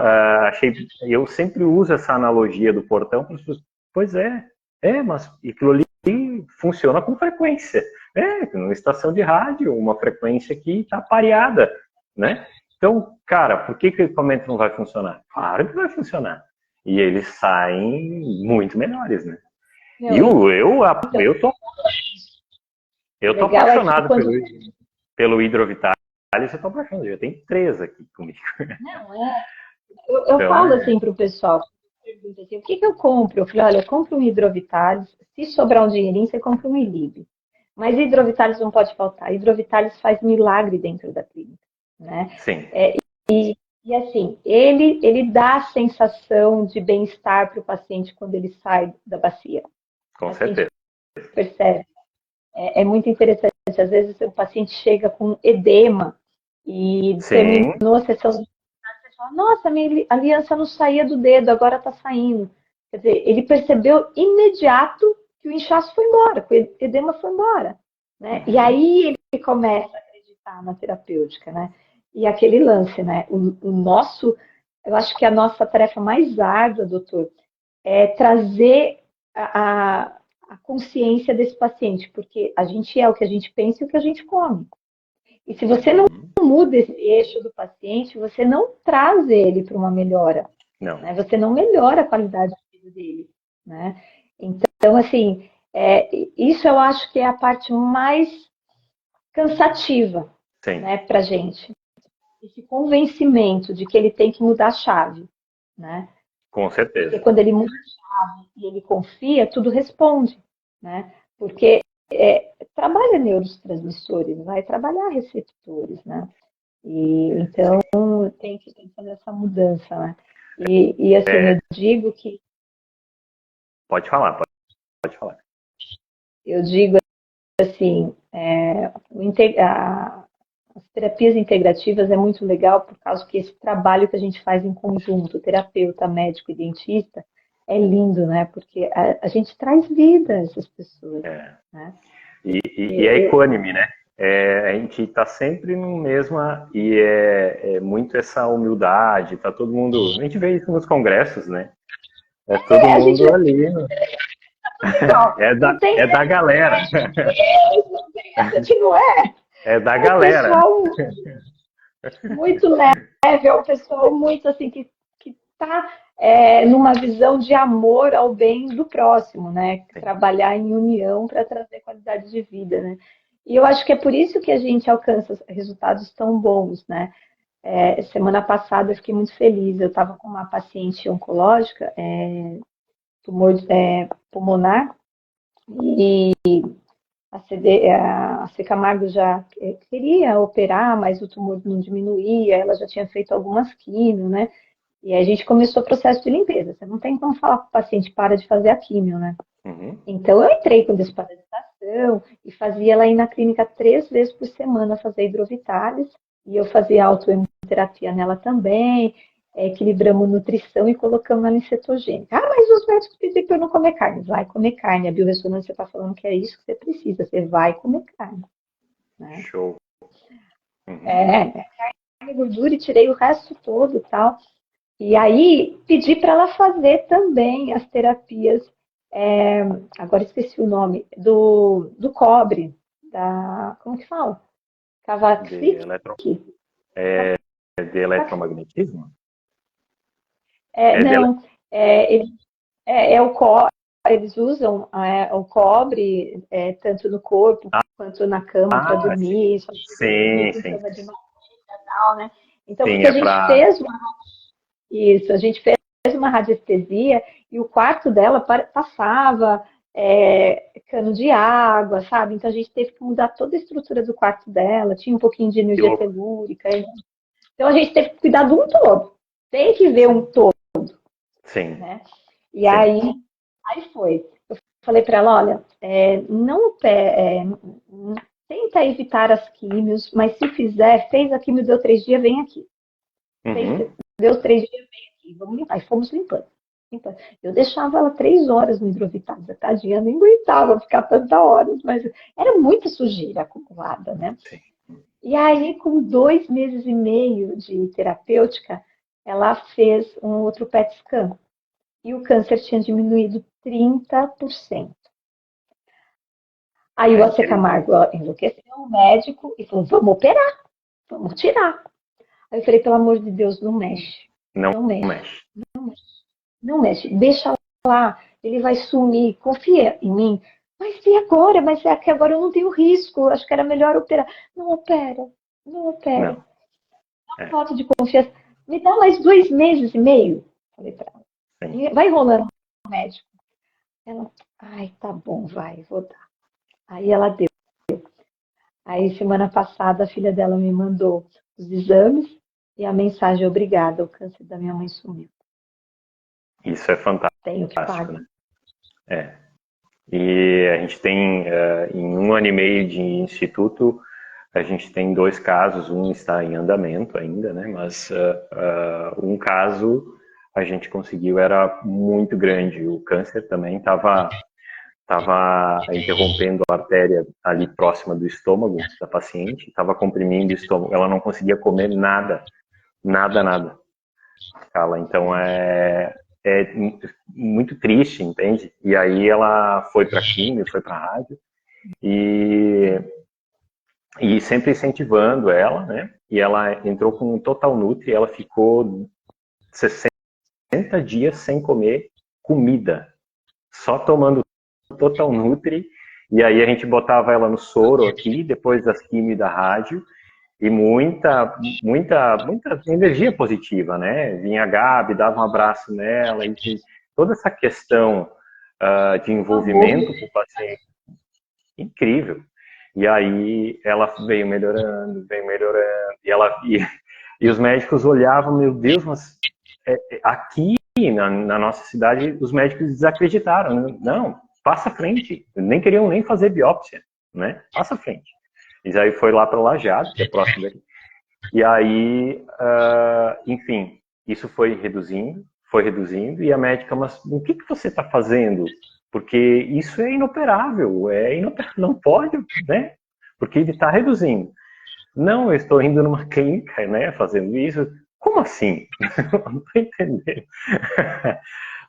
eu sempre uso essa analogia do portão para as pessoas. Pois mas aquilo ali funciona com frequência. Numa estação de rádio, uma frequência que está pareada, né? Então, cara, por que que o equipamento não vai funcionar? Claro que vai funcionar. E eles saem muito melhores, né? E Meu, então, eu tô legal é que apaixonado quando. pelo Hidrovitalis, eu tô apaixonado. Já tem 3 aqui comigo. Não, eu Então, falo assim para o pessoal, pergunta assim, o que que eu compro? Eu falei, olha, eu compro um Hidrovitalis, se sobrar um dinheirinho, você compra um Ilib. Mas Hidrovitalis não pode faltar. Hidrovitalis faz milagre dentro da clínica, né? sim, E assim, ele dá a sensação de bem-estar para o paciente quando ele sai da bacia. O com paciente certeza. percebe. É muito interessante. Às vezes o paciente chega com edema e Sim, terminou a sessão de fala, nossa, minha aliança não saía do dedo, agora está saindo. Quer dizer, ele percebeu imediato que o inchaço foi embora, que o edema foi embora. Né? E uhum, aí ele começa a acreditar na terapêutica, né? E aquele lance, né? O nosso, eu acho que a nossa tarefa mais árdua, doutor, é trazer a consciência desse paciente, porque a gente é o que a gente pensa e o que a gente come. E se você não uhum. muda esse eixo do paciente, você não traz ele para uma melhora, Não, né? Você não melhora a qualidade de vida dele, né? Então, assim, isso eu acho que é a parte mais cansativa, sim, né, para gente. Esse convencimento de que ele tem que mudar a chave, né? com Porque certeza. quando ele muda e ele confia, tudo responde, né? Porque trabalha neurotransmissores, vai trabalhar receptores, né? E então tem que fazer essa mudança, né? E assim, É, pode falar, pode falar. eu digo assim, as terapias integrativas é muito legal por causa que esse trabalho que a gente faz em conjunto, terapeuta, médico e dentista, é lindo, né? Porque a gente traz vida a essas pessoas, É. né? E é Eu, equânime, né? A gente está sempre no mesma e é muito essa humildade, tá todo mundo. A gente vê isso nos congressos, né? É todo a gente mundo vê ali, tudo igual. Não tem é da galera, Deus, não tem, a gente não é. é da É um galera. pessoal muito leve, é um pessoal muito assim que está numa visão de amor ao bem do próximo, né? Sim. Trabalhar em união para trazer qualidade de vida, né? E eu acho que é por isso que a gente alcança resultados tão bons, né? Semana passada eu fiquei muito feliz. Eu estava com uma paciente oncológica, tumor pulmonar, e a Camargo já queria operar, mas o tumor não diminuía, ela já tinha feito algumas químio, né? E aí a gente começou o processo de limpeza. Você não tem como falar para o paciente para de fazer a químio, né? Uhum. Então eu entrei com desparasitação e fazia ela ir na clínica 3 vezes por semana fazer hidrovitalis, e eu fazia autoimunoterapia nela também, equilibramos nutrição e colocamos ela em cetogênica. Ah, mas os médicos pediram para eu não comer carne. Vai comer carne. A biorressonância está falando que é isso que você precisa. Você vai comer carne. Né? Show. Uhum. É e gordura e tirei o resto todo e tal. E aí pedi para ela fazer também as terapias, é, agora esqueci o nome, do cobre, como que fala? De, Cavaxic? eletro, é, de eletromagnetismo? De Não, ele, é o cobre, eles usam o cobre tanto no corpo quanto na cama para dormir, só que dormir sim, com sim. cama de madeira e tal, né? Então, Sim, porque a é gente para... fez isso, a gente fez uma radiestesia e o quarto dela passava cano de água, sabe? Então a gente teve que mudar toda a estrutura do quarto dela, tinha um pouquinho de Que energia louco. telúrica. Então a gente teve que cuidar de um todo. Tem que ver um todo, Sim, né? E sim. aí foi. Eu falei para ela, olha, tenta evitar as químios, mas se fizer, fez a químio, deu 3 dias, vem aqui. Uhum. Deu 3 dias, vem aqui, vamos limpar. E fomos limpando. Eu deixava ela 3 horas no hidrovitáliza, tadinha, nem aguentava ficar tanta horas, mas era muita sujeira acumulada, né? Sim. E aí, com 2 meses e meio de terapêutica, ela fez um outro PET scan e o câncer tinha diminuído 30%. Aí o É AC incrível. Camargo enlouqueceu o médico e falou: vamos operar, vamos tirar. Aí eu falei: pelo amor de Deus, não mexe, Não não mexe, mexe. não mexe, deixa lá, ele vai sumir, confia em mim. Mas e agora? Mas é que agora eu não tenho risco, acho que era melhor operar. Não opera, não opera. Não. É, Falta de confiança. Me dá mais 2 meses e meio. Falei pra ela. sim. E vai rolando o médico. Ela, ai, tá bom, vai, vou dar. Aí ela deu. Aí semana passada a filha dela me mandou os exames e a mensagem: obrigada, o câncer da minha mãe sumiu. Isso é Tenho que fantástico, pagar. né? É. E a gente tem, em 1 ano e meio de instituto, a gente tem 2 casos, um está em andamento ainda, né? Mas um caso a gente conseguiu, era muito grande. O câncer também estava interrompendo a artéria ali próxima do estômago da paciente, estava comprimindo o estômago. Ela não conseguia comer nada, nada, nada. Carla. Então é muito triste, entende? E aí ela foi para químio, foi para rádio e, e sempre incentivando ela, né? E ela entrou com um total nutri, ela ficou 60 dias sem comer comida, só tomando total nutri. E aí a gente botava ela no soro aqui, depois das químio da rádio, e muita energia positiva, né? Vinha a Gabi, dava um abraço nela, e toda essa questão de envolvimento com o paciente, incrível. E aí ela veio melhorando, e os médicos olhavam, meu Deus, mas aqui na nossa cidade os médicos desacreditaram, né? Não, passa à frente, nem queriam nem fazer biópsia, né? Passa à frente. E aí foi lá para Lajeado, que é próximo daqui. E aí, enfim, isso foi reduzindo, e a médica, mas o que você está fazendo? Porque isso é inoperável, não pode, né? Porque ele está reduzindo. Não, eu estou indo numa clínica, né, fazendo isso. Como assim? Não estou entendendo.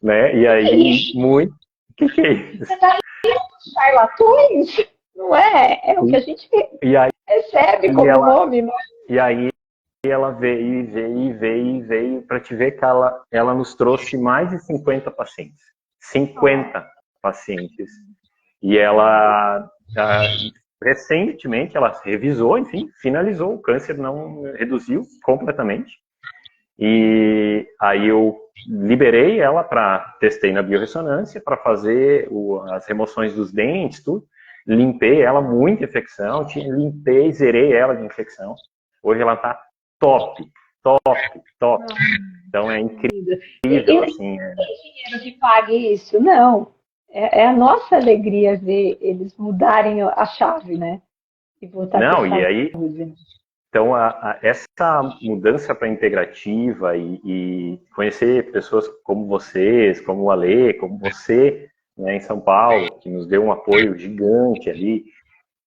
Né? E aí, muito. O que é isso? Você tá charlatões? Não é? É o que a gente E aí, recebe como ela, nome, mas e aí ela veio para te ver que ela nos trouxe mais de 50 pacientes. 50 pacientes. E ela, recentemente, ela revisou, enfim, finalizou. O câncer não reduziu completamente. E aí eu liberei ela testei na biorressonância para fazer as remoções dos dentes, tudo. Limpei ela, muita infecção, limpei, zerei ela de infecção. Hoje ela está top, top, top. Então é incrível, e assim. dinheiro que pague isso? Não. É a nossa alegria ver eles mudarem a chave, né? E voltar a ter Não, e aí, saúde. então, essa mudança para integrativa e conhecer pessoas como vocês, como o Ale, como você, né, em São Paulo, que nos deu um apoio gigante ali,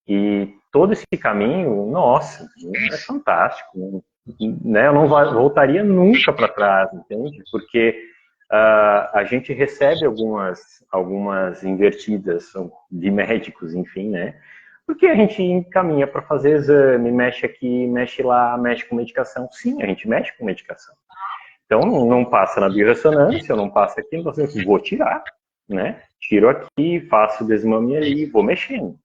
e todo esse caminho, nossa, é fantástico. né, eu não voltaria nunca para trás, entende? Porque a gente recebe algumas invertidas de médicos, enfim, né? Porque a gente encaminha para fazer exame, mexe aqui, mexe lá, mexe com medicação. Sim, a gente mexe com medicação. Então, não passa na biorressonância, eu não passo aqui, então eu vou tirar, né? Tiro aqui, faço o desmame ali, vou mexendo.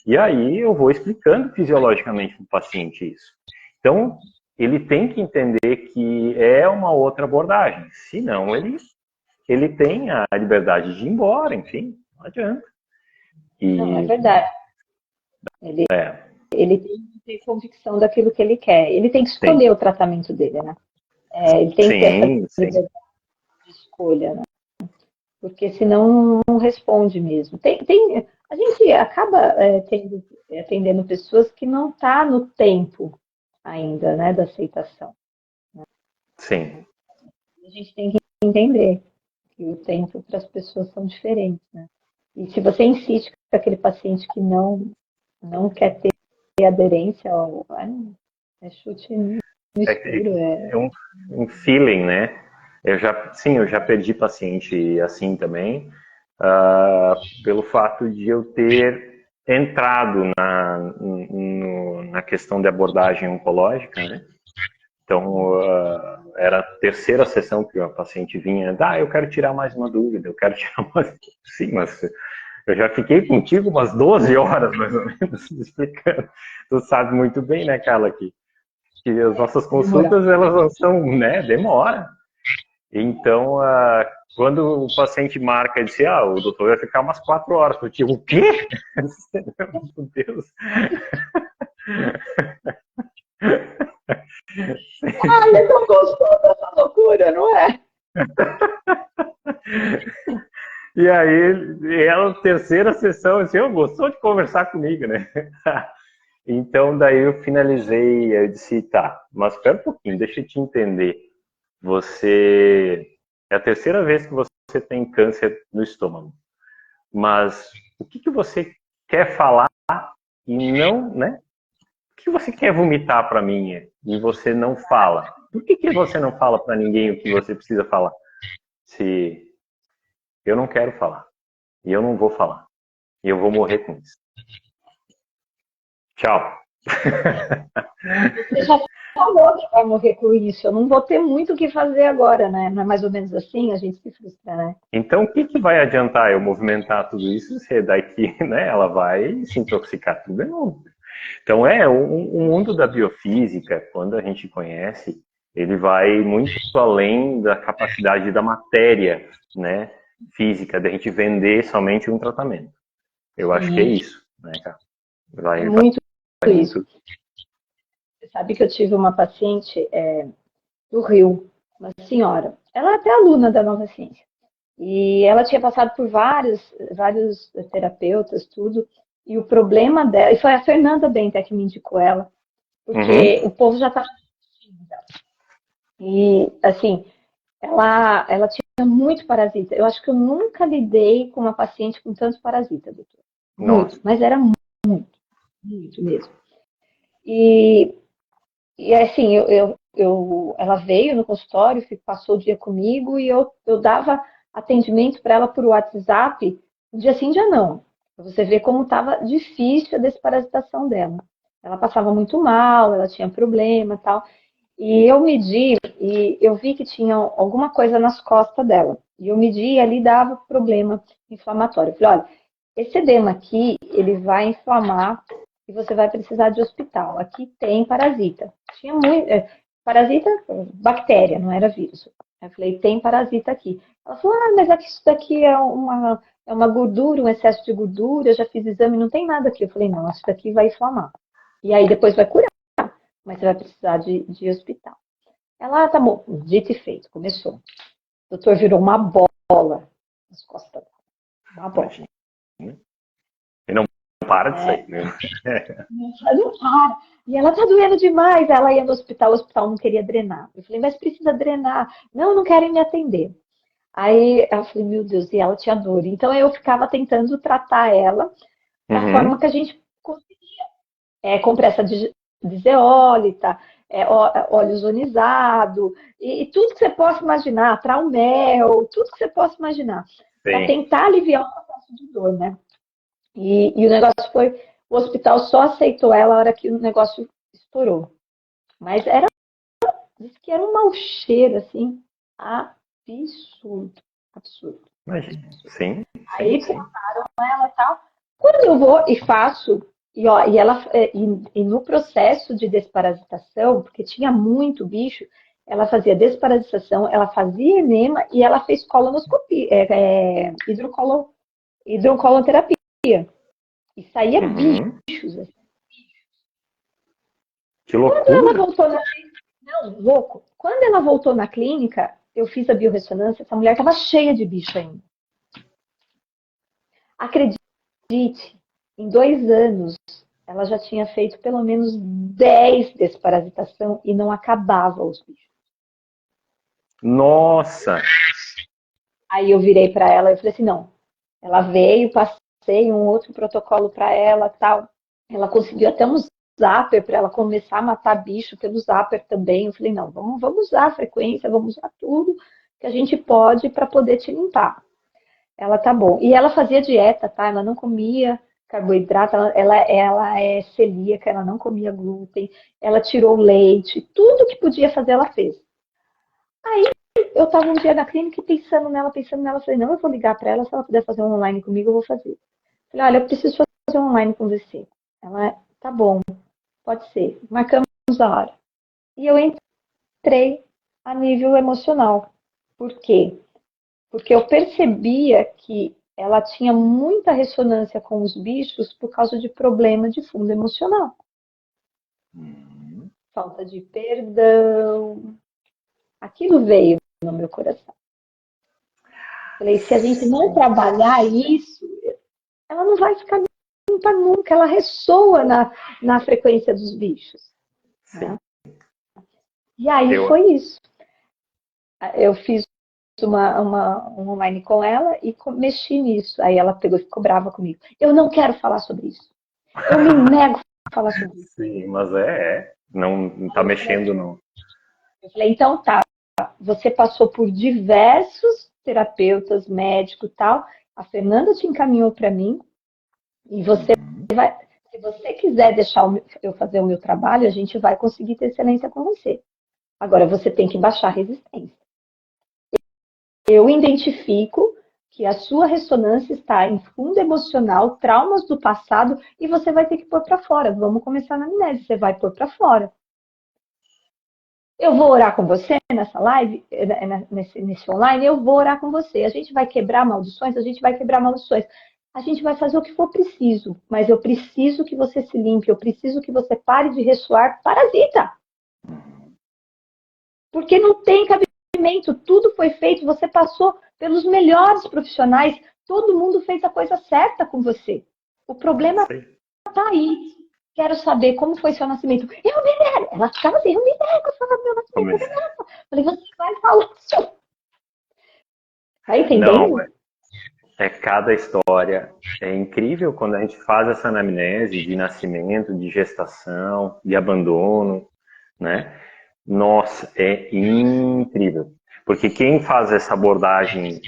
E aí eu vou explicando fisiologicamente para o paciente isso. Então, ele tem que entender que é uma outra abordagem. Senão, ele tem a liberdade de ir embora, enfim, não adianta. Não, é verdade. Ele tem que ter convicção daquilo que ele quer. Ele tem que escolher o tratamento dele, né? Ele tem que ter essa liberdade de escolha, né? Porque senão não responde mesmo. A gente acaba atendendo pessoas que não estão no tempo ainda, né, da aceitação. Né? Sim. A gente tem que entender que o tempo para as pessoas são diferentes, né? E se você insiste com aquele paciente que não quer ter aderência, é chute no escuro. É um feeling, né? Eu já perdi paciente assim também, pelo fato de eu ter entrado na questão de abordagem oncológica, né? Então, era a terceira sessão que a paciente vinha, eu quero tirar mais uma dúvida, eu quero tirar mais... Sim, mas eu já fiquei contigo umas 12 horas, mais ou menos, explicando. Tu sabe muito bem, né, Carla, que as nossas consultas, elas não são, né, demora. Então, quando o paciente marca e diz, o doutor vai ficar umas 4 horas, eu digo, o quê? Meu Deus. Ele não gostou dessa loucura, não é? E aí, ela, terceira sessão, assim, gostou de conversar comigo, né? Então, daí eu finalizei, eu disse, mas espera um pouquinho, deixa eu te entender. É a terceira vez que você tem câncer no estômago. Mas o que você quer falar e não, né? O que você quer vomitar para mim e você não fala? Por que você não fala para ninguém o que você precisa falar? Se eu não quero falar, e eu não vou falar, e eu vou morrer com isso. Tchau. Você já falou que vai morrer com isso. Eu não vou ter muito o que fazer agora, né? Não é mais ou menos assim? A gente se frustra, né? Então, o que vai adiantar eu movimentar tudo isso se daqui, né, ela vai se intoxicar tudo de novo? Então, o mundo da biofísica, quando a gente conhece, ele vai muito além da capacidade da matéria, né, física, da gente vender somente um tratamento. Eu acho que é isso, né, cara? É muito isso. Você sabe que eu tive uma paciente do Rio, uma senhora. Ela é até aluna da Nova Ciência. E ela tinha passado por vários terapeutas, tudo. E o problema dela, e foi a Fernanda Benta que me indicou ela, porque o povo já estava assistindo dela. E, assim, ela tinha muito parasita. Eu acho que eu nunca lidei com uma paciente com tanto parasita, doutor. Muito, mas era muito mesmo. E assim, ela veio no consultório, passou o dia comigo e eu dava atendimento para ela por WhatsApp, dia sim, dia não. Pra você ver como estava difícil a desparasitação dela. Ela passava muito mal, ela tinha problema e tal. E eu medi, e eu vi que tinha alguma coisa nas costas dela. E eu medi e ali dava problema inflamatório. Eu falei, olha, esse edema aqui, ele vai inflamar e você vai precisar de hospital. Aqui tem parasita. Tinha muito... parasita, bactéria, não era vírus. Eu falei, tem parasita aqui. Ela falou, mas aqui, isso daqui é uma gordura, um excesso de gordura, eu já fiz exame, não tem nada aqui. Eu falei, não, isso daqui vai inflamar. E aí depois vai curar, mas você vai precisar de hospital. Ela, tá bom, dito e feito, começou. O doutor virou uma bola nas costas dela. Uma bola. E não para de sair, né? Não para. E ela tá doendo demais. Ela ia no hospital, o hospital não queria drenar. Eu falei, mas precisa drenar. Não querem me atender. Aí eu falei, meu Deus, e ela tinha dor. Então eu ficava tentando tratar ela da forma que a gente conseguia. Compressa de zeólita, óleo ozonizado, e tudo que você possa imaginar, traumel, tudo que você possa imaginar, para tentar aliviar o processo de dor, né? E o negócio foi, o hospital só aceitou ela na hora que o negócio estourou. Mas disse que era um mau cheiro, assim, absurdo, absurdo. Imagina. Sim. Aí trataram ela e tal. Quando eu vou e faço, e no processo de desparasitação, porque tinha muito bicho, ela fazia desparasitação, ela fazia enema e ela fez colonoscopia, hidrocoloterapia. E saía bichos. Assim. Que loucura! Quando ela voltou louco. Quando ela voltou na clínica, eu fiz a biorressonância, essa mulher estava cheia de bicho ainda. Acredite, em 2 anos, ela já tinha feito pelo menos 10 desparasitação e não acabava os bichos. Nossa! Aí eu virei para ela e falei assim, não. Ela veio, passei um outro protocolo para ela, tal. Ela conseguiu até um zapper para ela começar a matar bicho pelo zapper também. Eu falei, não, vamos usar a frequência, vamos usar tudo que a gente pode para poder te limpar. Ela tá bom. E ela fazia dieta, tá? Ela não comia carboidrato, ela é celíaca, ela não comia glúten, ela tirou leite, tudo que podia fazer ela fez. Aí eu tava um dia na clínica e pensando nela, falei, não, eu vou ligar para ela, se ela puder fazer um online comigo, eu vou fazer. Falei, olha, eu preciso fazer um online com você. Ela, tá bom, pode ser. Marcamos a hora. E eu entrei a nível emocional. Por quê? Porque eu percebia que ela tinha muita ressonância com os bichos por causa de problema de fundo emocional. Falta de perdão. Aquilo veio no meu coração. Falei, se a gente não trabalhar isso, ela não vai ficar limpa nunca. Ela ressoa na frequência dos bichos. Né? E aí foi isso. Eu fiz um online com ela e mexi nisso. Aí ela pegou e ficou brava comigo. Eu não quero falar sobre isso. Eu me nego a falar sobre isso. Sim, mas não tá mexendo não. Eu falei, então tá, você passou por diversos terapeutas, médicos e tal. A Fernanda te encaminhou para mim e você vai, se você quiser deixar eu fazer o meu trabalho, a gente vai conseguir ter excelência com você. Agora você tem que baixar a resistência. Eu identifico que a sua ressonância está em fundo emocional, traumas do passado, e você vai ter que pôr para fora. Vamos começar na amnésia, você vai pôr para fora. Eu vou orar com você nessa live, nesse online, eu vou orar com você. A gente vai quebrar maldições, a gente vai quebrar maldições. A gente vai fazer o que for preciso, mas eu preciso que você se limpe, eu preciso que você pare de ressoar parasita. Porque não tem cabimento, tudo foi feito, você passou pelos melhores profissionais, todo mundo fez a coisa certa com você. O problema está aí. Quero saber como foi seu nascimento. Eu me nego. Ela ficava assim, eu me nego a falar do meu nascimento. Falei, você vai falar isso. Tá entendendo? Não, cada história. É incrível quando a gente faz essa anamnese de nascimento, de gestação, de abandono, né? Nossa, é incrível. Porque quem faz essa abordagem,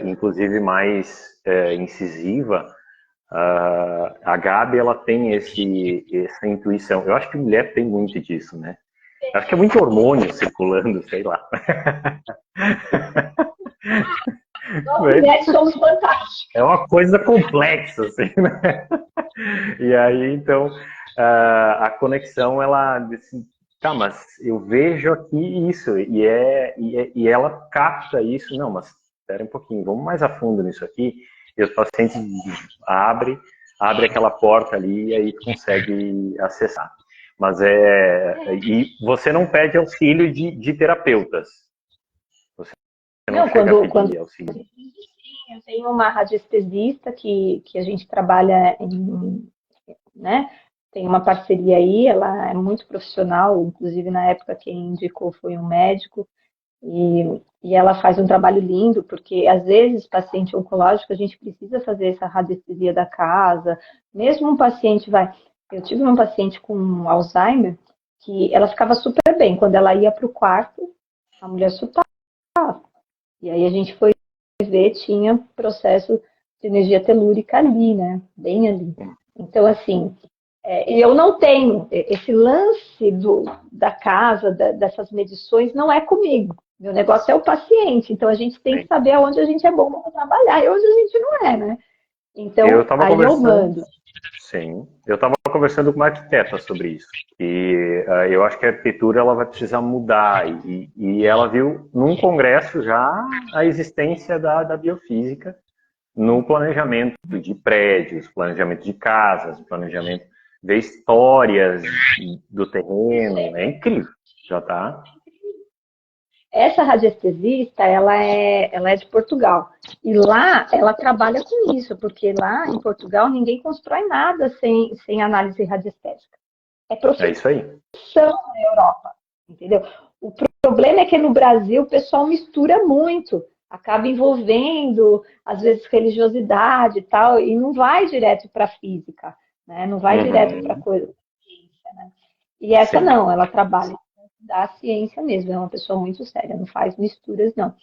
inclusive mais incisiva, a Gabi, ela tem essa intuição. Eu acho que mulher tem muito disso, né? Eu acho que é muito hormônio circulando, sei lá. Nós mulheres somos fantásticas. É uma coisa complexa, assim, né? E aí, então, a conexão, ela assim, tá, mas eu vejo aqui isso, e ela capta isso. Não, mas espera um pouquinho, vamos mais a fundo nisso aqui. E os pacientes abre aquela porta ali e aí consegue acessar. Mas e você não pede auxílio de terapeutas. Você não chega a pedir auxílio. Eu tenho uma radiestesista que a gente trabalha né? Tem uma parceria aí, ela é muito profissional, inclusive na época quem indicou foi um médico, e ela faz um trabalho lindo, porque às vezes paciente oncológico a gente precisa fazer essa radiestesia da casa, mesmo um paciente eu tive uma paciente com Alzheimer, que ela ficava super bem. Quando ela ia para o quarto, a mulher surtava. E aí a gente foi ver, tinha processo de energia telúrica ali, né? Bem ali. Então, assim, e eu não tenho esse lance da casa, dessas medições, não é comigo. Meu negócio é o paciente. Então, a gente tem que saber aonde a gente é bom para trabalhar e onde a gente não é, né? Eu Então, estava aí eu conversando, mando. sim, eu estava conversando com uma arquiteta sobre isso. E eu acho que a arquitetura ela vai precisar mudar. E ela viu num congresso já a existência da biofísica no planejamento de prédios, planejamento de casas, planejamento de histórias do terreno. É incrível, já tá. Essa radiestesista, ela é de Portugal. E lá, ela trabalha com isso, porque lá em Portugal ninguém constrói nada sem análise radiestésica. É É profissão isso aí. na Europa, entendeu? O problema é que no Brasil o pessoal mistura muito, acaba envolvendo, às vezes, religiosidade e tal, e não vai direto para a física, né? Não vai direto para a Uhum. coisa da ciência, né? E essa Sim. não, ela trabalha da ciência mesmo, é uma pessoa muito séria, não faz misturas, não.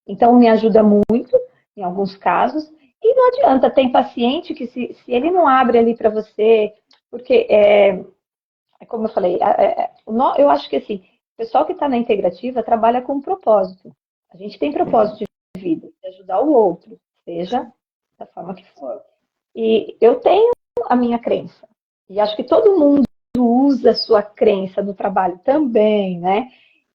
Então, me ajuda muito, em alguns casos, e não adianta, tem paciente que se ele não abre ali para você, porque como eu falei, eu acho que assim, o pessoal que está na integrativa trabalha com um propósito. A gente tem propósito Uhum. de vida, de ajudar o outro, seja da forma que for. E eu tenho a minha crença. E acho que todo mundo usa a sua crença no trabalho também, né?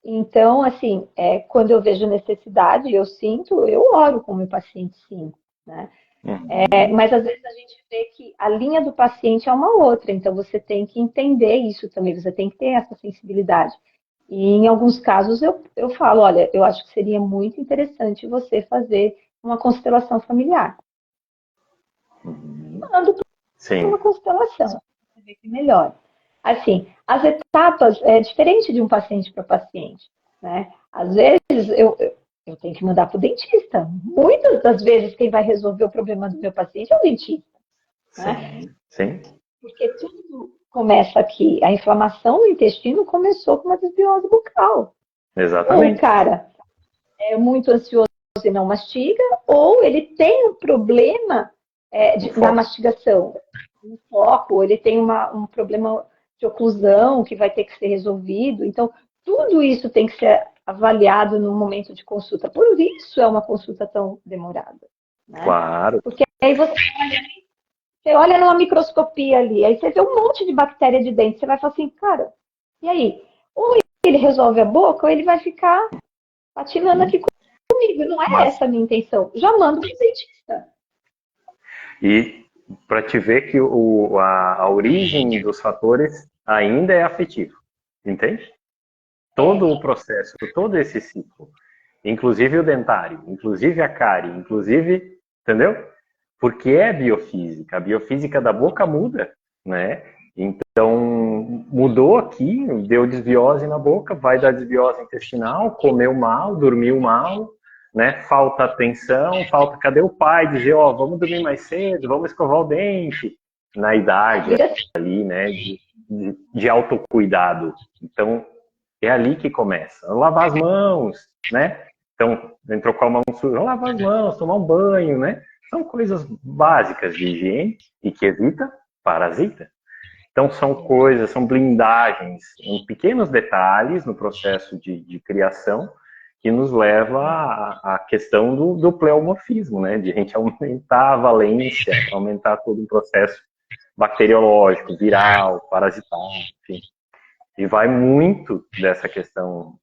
Então, assim, quando eu vejo necessidade, eu sinto, eu oro com o meu paciente, sim, né? Uhum. Mas às vezes a gente vê que a linha do paciente é uma outra, então você tem que entender isso também, você tem que ter essa sensibilidade. E em alguns casos eu falo, olha, eu acho que seria muito interessante você fazer uma constelação familiar. Uhum. Mando para uma Sim. constelação, você vê que melhora. Assim, as etapas é diferente de um paciente para paciente, né? Às vezes eu tenho que mandar para o dentista. Muitas das vezes quem vai resolver o problema do meu paciente é o dentista, né? Sim. Sim. Porque tudo começa aqui. A inflamação no intestino começou com uma desbiose bucal. Ou o Exatamente. cara é muito ansioso e não mastiga, ou ele tem um problema Um na foco. mastigação, um foco, ele tem um problema de oclusão que vai ter que ser resolvido. Então, tudo isso tem que ser avaliado no momento de consulta. Por isso é uma consulta tão demorada, né? Claro. Porque aí você olha numa microscopia ali, aí você vê um monte de bactéria de dentro, você vai falar assim, cara, e aí? Ou ele resolve a boca, ou ele vai ficar patinando aqui comigo. Não é Mas essa a minha intenção. Já mando para o dentista. e para te ver que a origem dos fatores ainda é afetiva, entende? Todo o processo, todo esse ciclo, inclusive o dentário, inclusive a cárie, inclusive, entendeu? Porque é biofísica, a biofísica da boca muda, né? Então, mudou aqui, deu desbiose na boca, vai dar desbiose intestinal, comeu mal, dormiu mal, né? Falta atenção, falta, cadê o pai? Dizer, ó, vamos dormir mais cedo, vamos escovar o dente, na idade ali, né? De autocuidado. Então, é ali que começa. Lavar as mãos, né? Então, entrou com a mão suja, lavar as mãos, tomar um banho, né? São coisas básicas de higiene e que evita parasita. Então, são coisas, são blindagens em pequenos detalhes no processo de criação que nos leva à questão do pleomorfismo, né? De a gente aumentar a valência, aumentar todo o processo bacteriológico, viral, parasitar, enfim. E vai muito dessa questão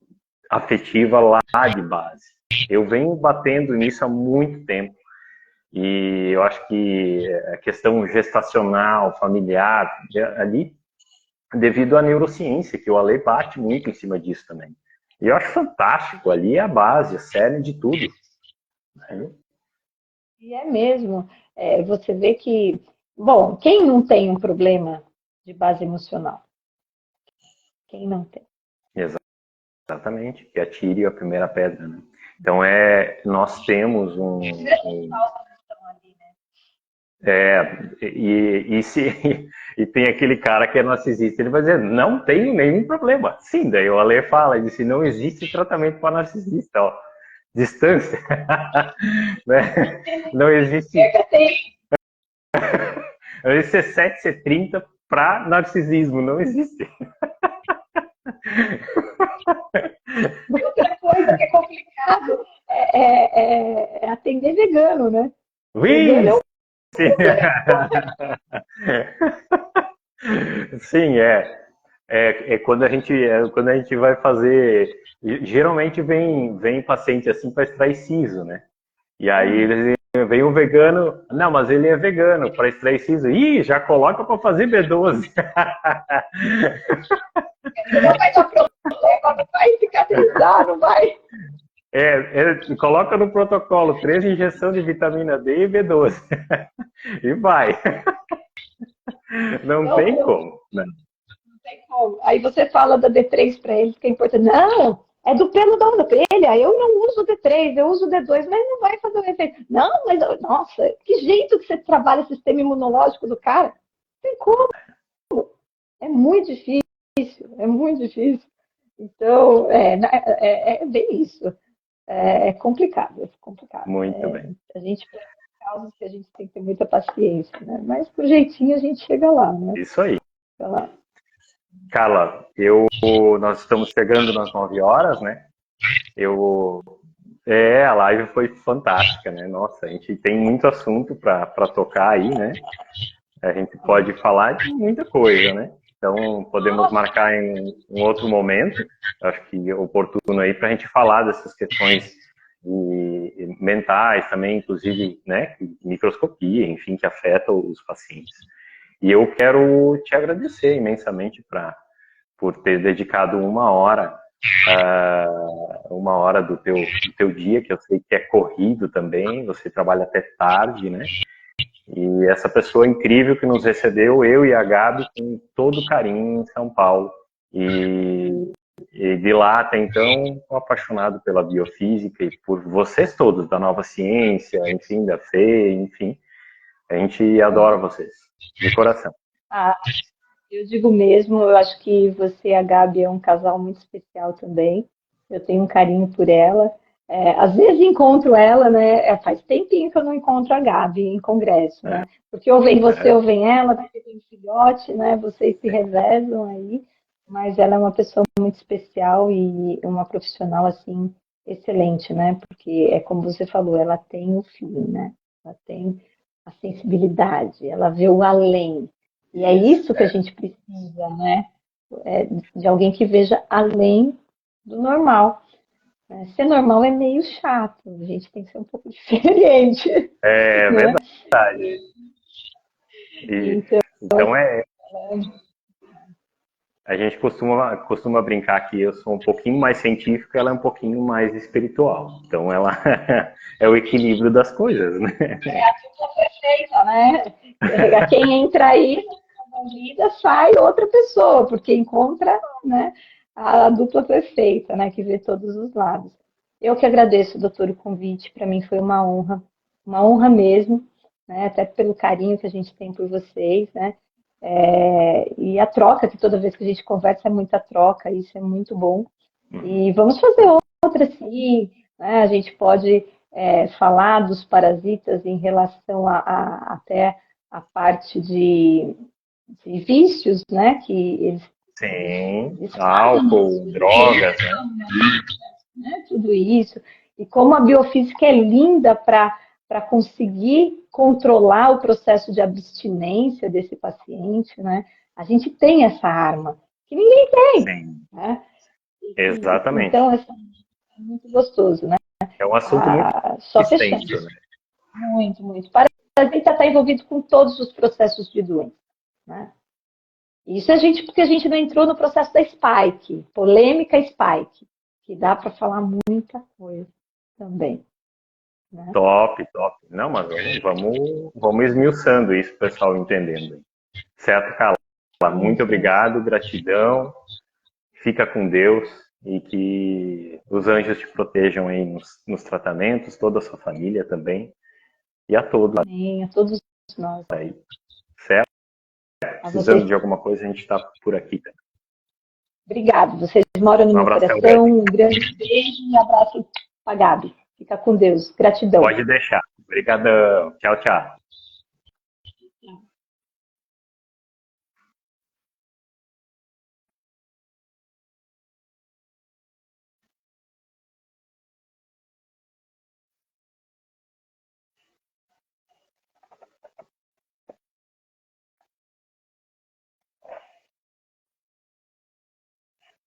afetiva lá de base. Eu venho batendo nisso há muito tempo. E eu acho que a questão gestacional, familiar, ali, devido à neurociência, que o Ale bate muito em cima disso também. E eu acho fantástico, ali é a base, a cerne de tudo. Né? E é mesmo. Você vê que, bom, quem não tem um problema de base emocional? Quem não tem? Exatamente, que atire a primeira pedra. Né? Então, nós temos um, As grandes um causas estão ali, né? E tem aquele cara que é narcisista, ele vai dizer, não tenho nenhum problema. Sim, daí o Ale fala, ele disse, não existe tratamento para narcisista, ó, distância. Né? Não existe, não existe C7, C30 para narcisismo, não existe. Outra coisa que é complicado é atender vegano, né? Vegano é Sim, sim, quando a gente vai fazer, geralmente vem paciente assim para extrair siso, né? E aí vem um vegano, não, mas ele é vegano para extrair siso. Ih, já coloca para fazer B12. não vai dar problema, não vai cicatrizar, não vai. Coloca no protocolo 3 injeções de vitamina D e B12. E vai. Não tem como. Né? Não tem como. Aí você fala da D3 para eles, que é importante. Não, é do pelo da orelha. Eu não uso D3, eu uso D2, mas não vai fazer o efeito. Não, mas, nossa, que jeito que você trabalha o sistema imunológico do cara. Não tem como. É muito difícil, é muito difícil. Então, é bem isso. É complicado, é complicado. Muito bem. A gente tem causas que a gente tem que ter muita paciência, né? Mas por jeitinho a gente chega lá, né? Isso aí. Chega lá. Carla, nós estamos chegando nas 9 horas, né? A live foi fantástica, né? Nossa, a gente tem muito assunto para tocar aí, né? A gente pode falar de muita coisa, né? Então, podemos marcar em um outro momento, acho que é oportuno aí, para a gente falar dessas questões mentais também, inclusive, né? Microscopia, enfim, que afeta os pacientes. E eu quero te agradecer imensamente por ter dedicado uma hora do teu dia, que eu sei que é corrido também, você trabalha até tarde, né? E essa pessoa incrível que nos recebeu, eu e a Gabi, com todo carinho em São Paulo. E de lá até então, estou apaixonado pela biofísica e por vocês todos, da Nova Ciência, enfim, da FE, enfim. A gente adora vocês, de coração. Ah, eu digo mesmo, eu acho que você e a Gabi é um casal muito especial também. Eu tenho um carinho por ela. Às vezes encontro ela, né? Faz tempinho que eu não encontro a Gabi em congresso, né? Porque ou vem você ou vem ela, porque tem um filhote, né? Vocês se revezam aí. Mas ela é uma pessoa muito especial e uma profissional, assim, excelente, né? Porque é como você falou, ela tem o fim, né? Ela tem a sensibilidade, ela vê o além. E é isso que a gente precisa, né? De alguém que veja além do normal. Ser normal é meio chato, a gente tem que ser um pouco diferente, É né? verdade. Então, Então a gente costuma brincar que eu sou um pouquinho mais científico, ela é um pouquinho mais espiritual. Então ela é o equilíbrio das coisas, né? é a dupla perfeita, né? Quem entra aí na vida sai outra pessoa, porque encontra, né, a dupla perfeita, né, que vê todos os lados. Eu que agradeço, doutor, o convite. Para mim foi uma honra mesmo, né, até pelo carinho que a gente tem por vocês, né? E a troca, que toda vez que a gente conversa é muita troca, isso é muito bom. E vamos fazer outra, sim. Né? A gente pode falar dos parasitas em relação até a parte de vícios, né? Que Sim, eles fazem álcool, isso, drogas, né? né? Tudo isso. E como a biofísica é linda para conseguir controlar o processo de abstinência desse paciente, né? A gente tem essa arma que ninguém tem, Sim, né? exatamente. Então, assim, é muito gostoso, né? É um assunto muito Só fechando. extenso, né? Muito, muito. Parasita está envolvido com todos os processos de doença, né? Isso porque a gente não entrou no processo da Spike, polêmica Spike, que dá para falar muita coisa também, né? Top, top. Não, mas vamos esmiuçando isso, pessoal entendendo. Certo, Carla? Muito obrigado, gratidão. Fica com Deus e que os anjos te protejam aí nos tratamentos, toda a sua família também. E a todos. Amém. A todos nós. Aí, certo? Precisando de alguma coisa, a gente está por aqui. Obrigado. Vocês moram no meu abração, coração. Um grande beijo e abraço para Gabi. Fica com Deus. Gratidão. Pode deixar. Obrigadão. Tchau, tchau.